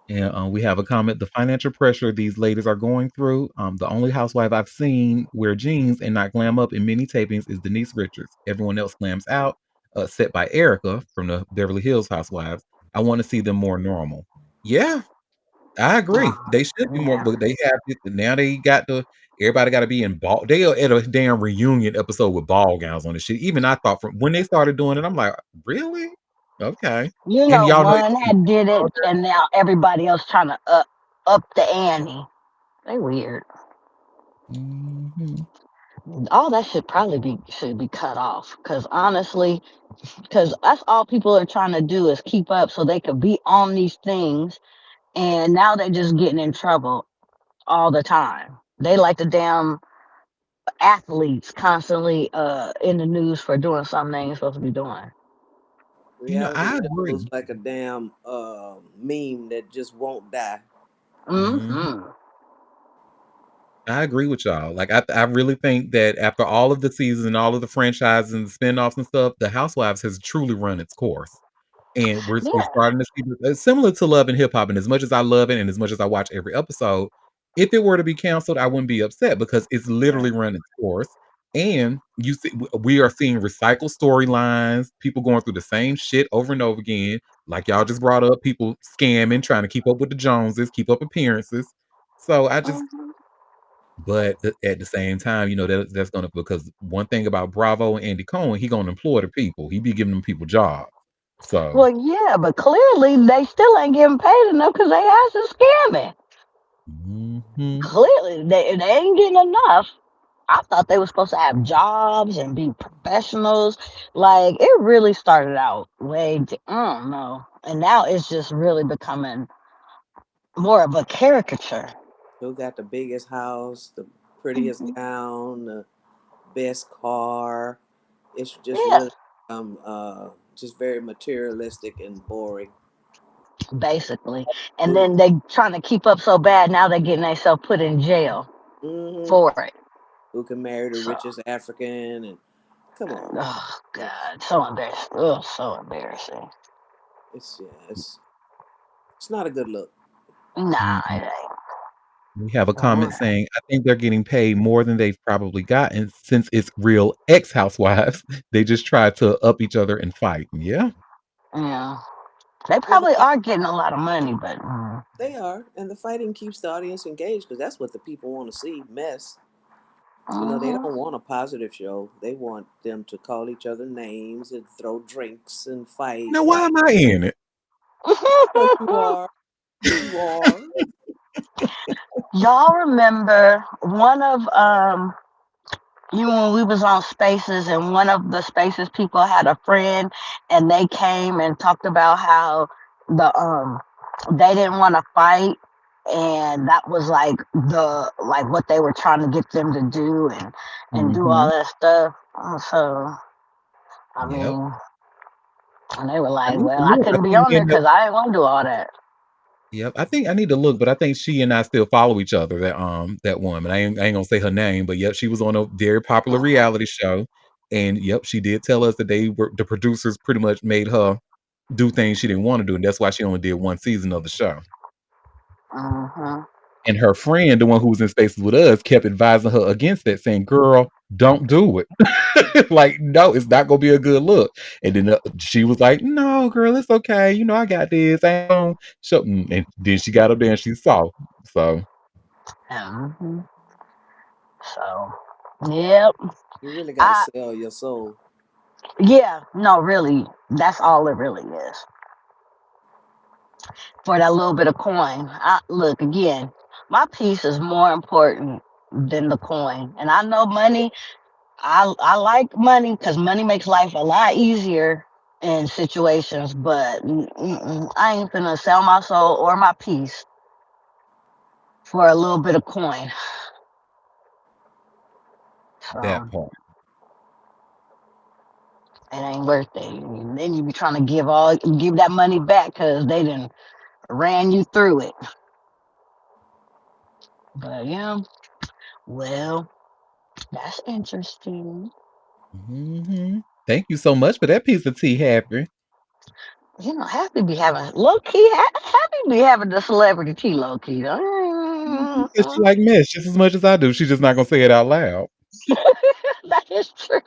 And we have a comment. The financial pressure these ladies are going through. The only housewife I've seen wear jeans and not glam up in many tapings is Denise Richards. Everyone else glams out, set by Erica from the Beverly Hills Housewives. I want to see them more normal. Yeah, I agree. They should be more, Yeah. but they have it now. They got the everybody got to be in ball. They are at a damn reunion episode with ball gowns on the shit. Even I thought from when they started doing it, I'm like, really? Okay. You And know, y'all know one had did it, and now everybody else trying to up the ante. They weird. Mhm. All that should be cut off. Cause honestly, because that's all people are trying to do is keep up so they could be on these things, and now they're just getting in trouble all the time. They like the damn athletes constantly in the news for doing something they ain't supposed to be doing. Reality I shows agree. like a damn meme that just won't die. Mhm. Mm-hmm. I agree with y'all. Like I really think that after all of the seasons and all of the franchises and the spinoffs and stuff, The Housewives has truly run its course. And we're Yeah. starting to see similar to Love and Hip Hop. And as much as I love it and as much as I watch every episode, if it were to be canceled, I wouldn't be upset because it's literally Right. run its course. And you see, we are seeing recycled storylines, people going through the same shit over and over again. Like y'all just brought up, people scamming, trying to keep up with the Joneses, keep up appearances. So I just Mhm. but at the same time, that's gonna because one thing about Bravo and Andy Cohen, he gonna employ the people. He be giving them people jobs. So Well, yeah, but clearly they still ain't getting paid enough because they ass is scamming. mhm. Clearly, they ain't getting enough. I thought they were supposed to have jobs and be professionals. Like, it really started out I don't know. And now it's just really becoming more of a caricature. Who got the biggest house, the prettiest Hmm. gown, the best car? It's just Yeah, really just very materialistic and boring. basically. And Who then they trying to keep up so bad, now they're getting themselves put in jail hmm for it. who can marry the So, richest African and come on. oh, It's God, so embarrassing. Oh, so embarrassing. it's yeah, it's It's not a good look. Nah, it Mhm. ain't. We have a comment Uh, saying, "I think they're getting paid more than they've probably gotten since it's real ex-housewives. They just try to up each other and fight." Yeah. yeah. They Well, the probably fight, are getting a lot of money, but they are, and the fighting keeps the audience engaged because that's what the people want to see. Mess. You know, they mhm. don't want a positive show. They want them to call each other names and throw drinks and fight. Now why am I in it? Because you are. You are. Y'all remember one of you when we was on Spaces and one of the Spaces people had a friend and they came and talked about how the they didn't want to fight and that was like the like what they were trying to get them to do and do all Mhm. that stuff. So I Yep. mean, and they were I like, need to "Well, I look. I couldn't be think on me there and that because I ain't want to do all that." Yep. I think I need to look, but I think she and I still follow each other, that woman. I ain't gonna say her name, but yep, she was on a very popular reality show. And yep, she did tell us that the producers pretty much made her do things she didn't want to do, and that's why she only did one season of the show. Hmm. And her friend, the one who was in spaces with us, kept advising her against that, saying, "Girl, don't do it." Like, no, it's not gonna be a good look. And then she was like, "No, girl, it's okay. You know, I got this. I ain't gonna show." And then she got up there and she saw. So, Hmm. So, yep. You really got to I sell your soul. Yeah, no, really, that's all it really is for that little bit of coin. Look again, my piece is more important than the coin, and I know money. I like money because money makes life a lot easier in situations, but I ain't gonna sell my soul or my piece for a little bit of coin. that So part. it ain't worth it. And then you be trying to give that money back because they done ran you through it. But yeah, well, that's interesting. Thank you so much for that piece of tea, Happy. Happy be having low key. Happy be having the celebrity tea low key. Mhm. 'Cause she like mess just as much as I do. She's just not gonna say it out loud. That is true.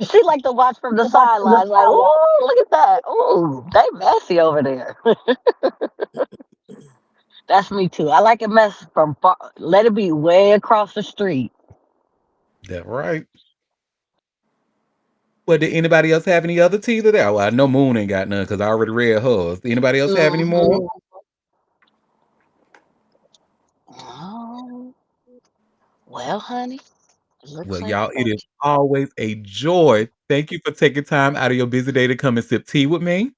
She like to watch from the sidelines, like, oh, look at that. Oh, they messy over there. That's me too. I like it mess from far. Let it be way across the street. That right. Well, did anybody else have any other tea today? Well, I know Moon ain't got none because I already read hers. Did anybody else have any more? Hmm. Oh, well, honey, it Well, looks like y'all, it is always a joy. Thank you for taking time out of your busy day to come and sip tea with me.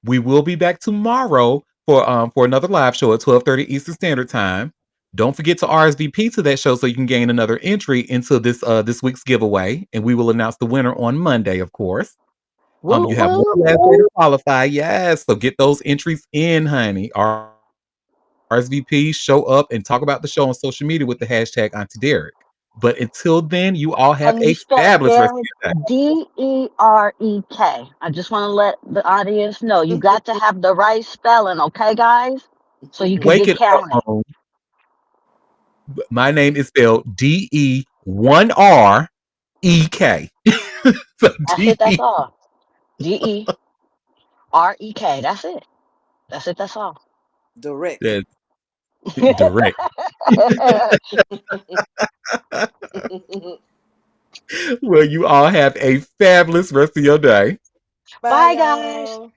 We will be back tomorrow for another live show at 12:30 Eastern Standard Time. Don't forget to RSVP to that show so you can gain another entry into this week's giveaway, and we will announce the winner on Monday, of course. whoop You have one whoop. last day to qualify. Yes, so get those entries in, honey. RSVP, show up, and talk about the show on social media with the hashtag Auntie Derek. But until then, you all have And you a spell fabulous rest Derek of your day. Derek. I just want to let the audience know you got to have the right spelling, okay, guys? So you can Wake get it up, counted. home. My name is spelled DE1REK. So That's it. That's DE. all. Derek. That's it. That's it. That's all. Direct. That's direct. Well, you all have a fabulous rest of your day. Bye, Bye, guys. y'all.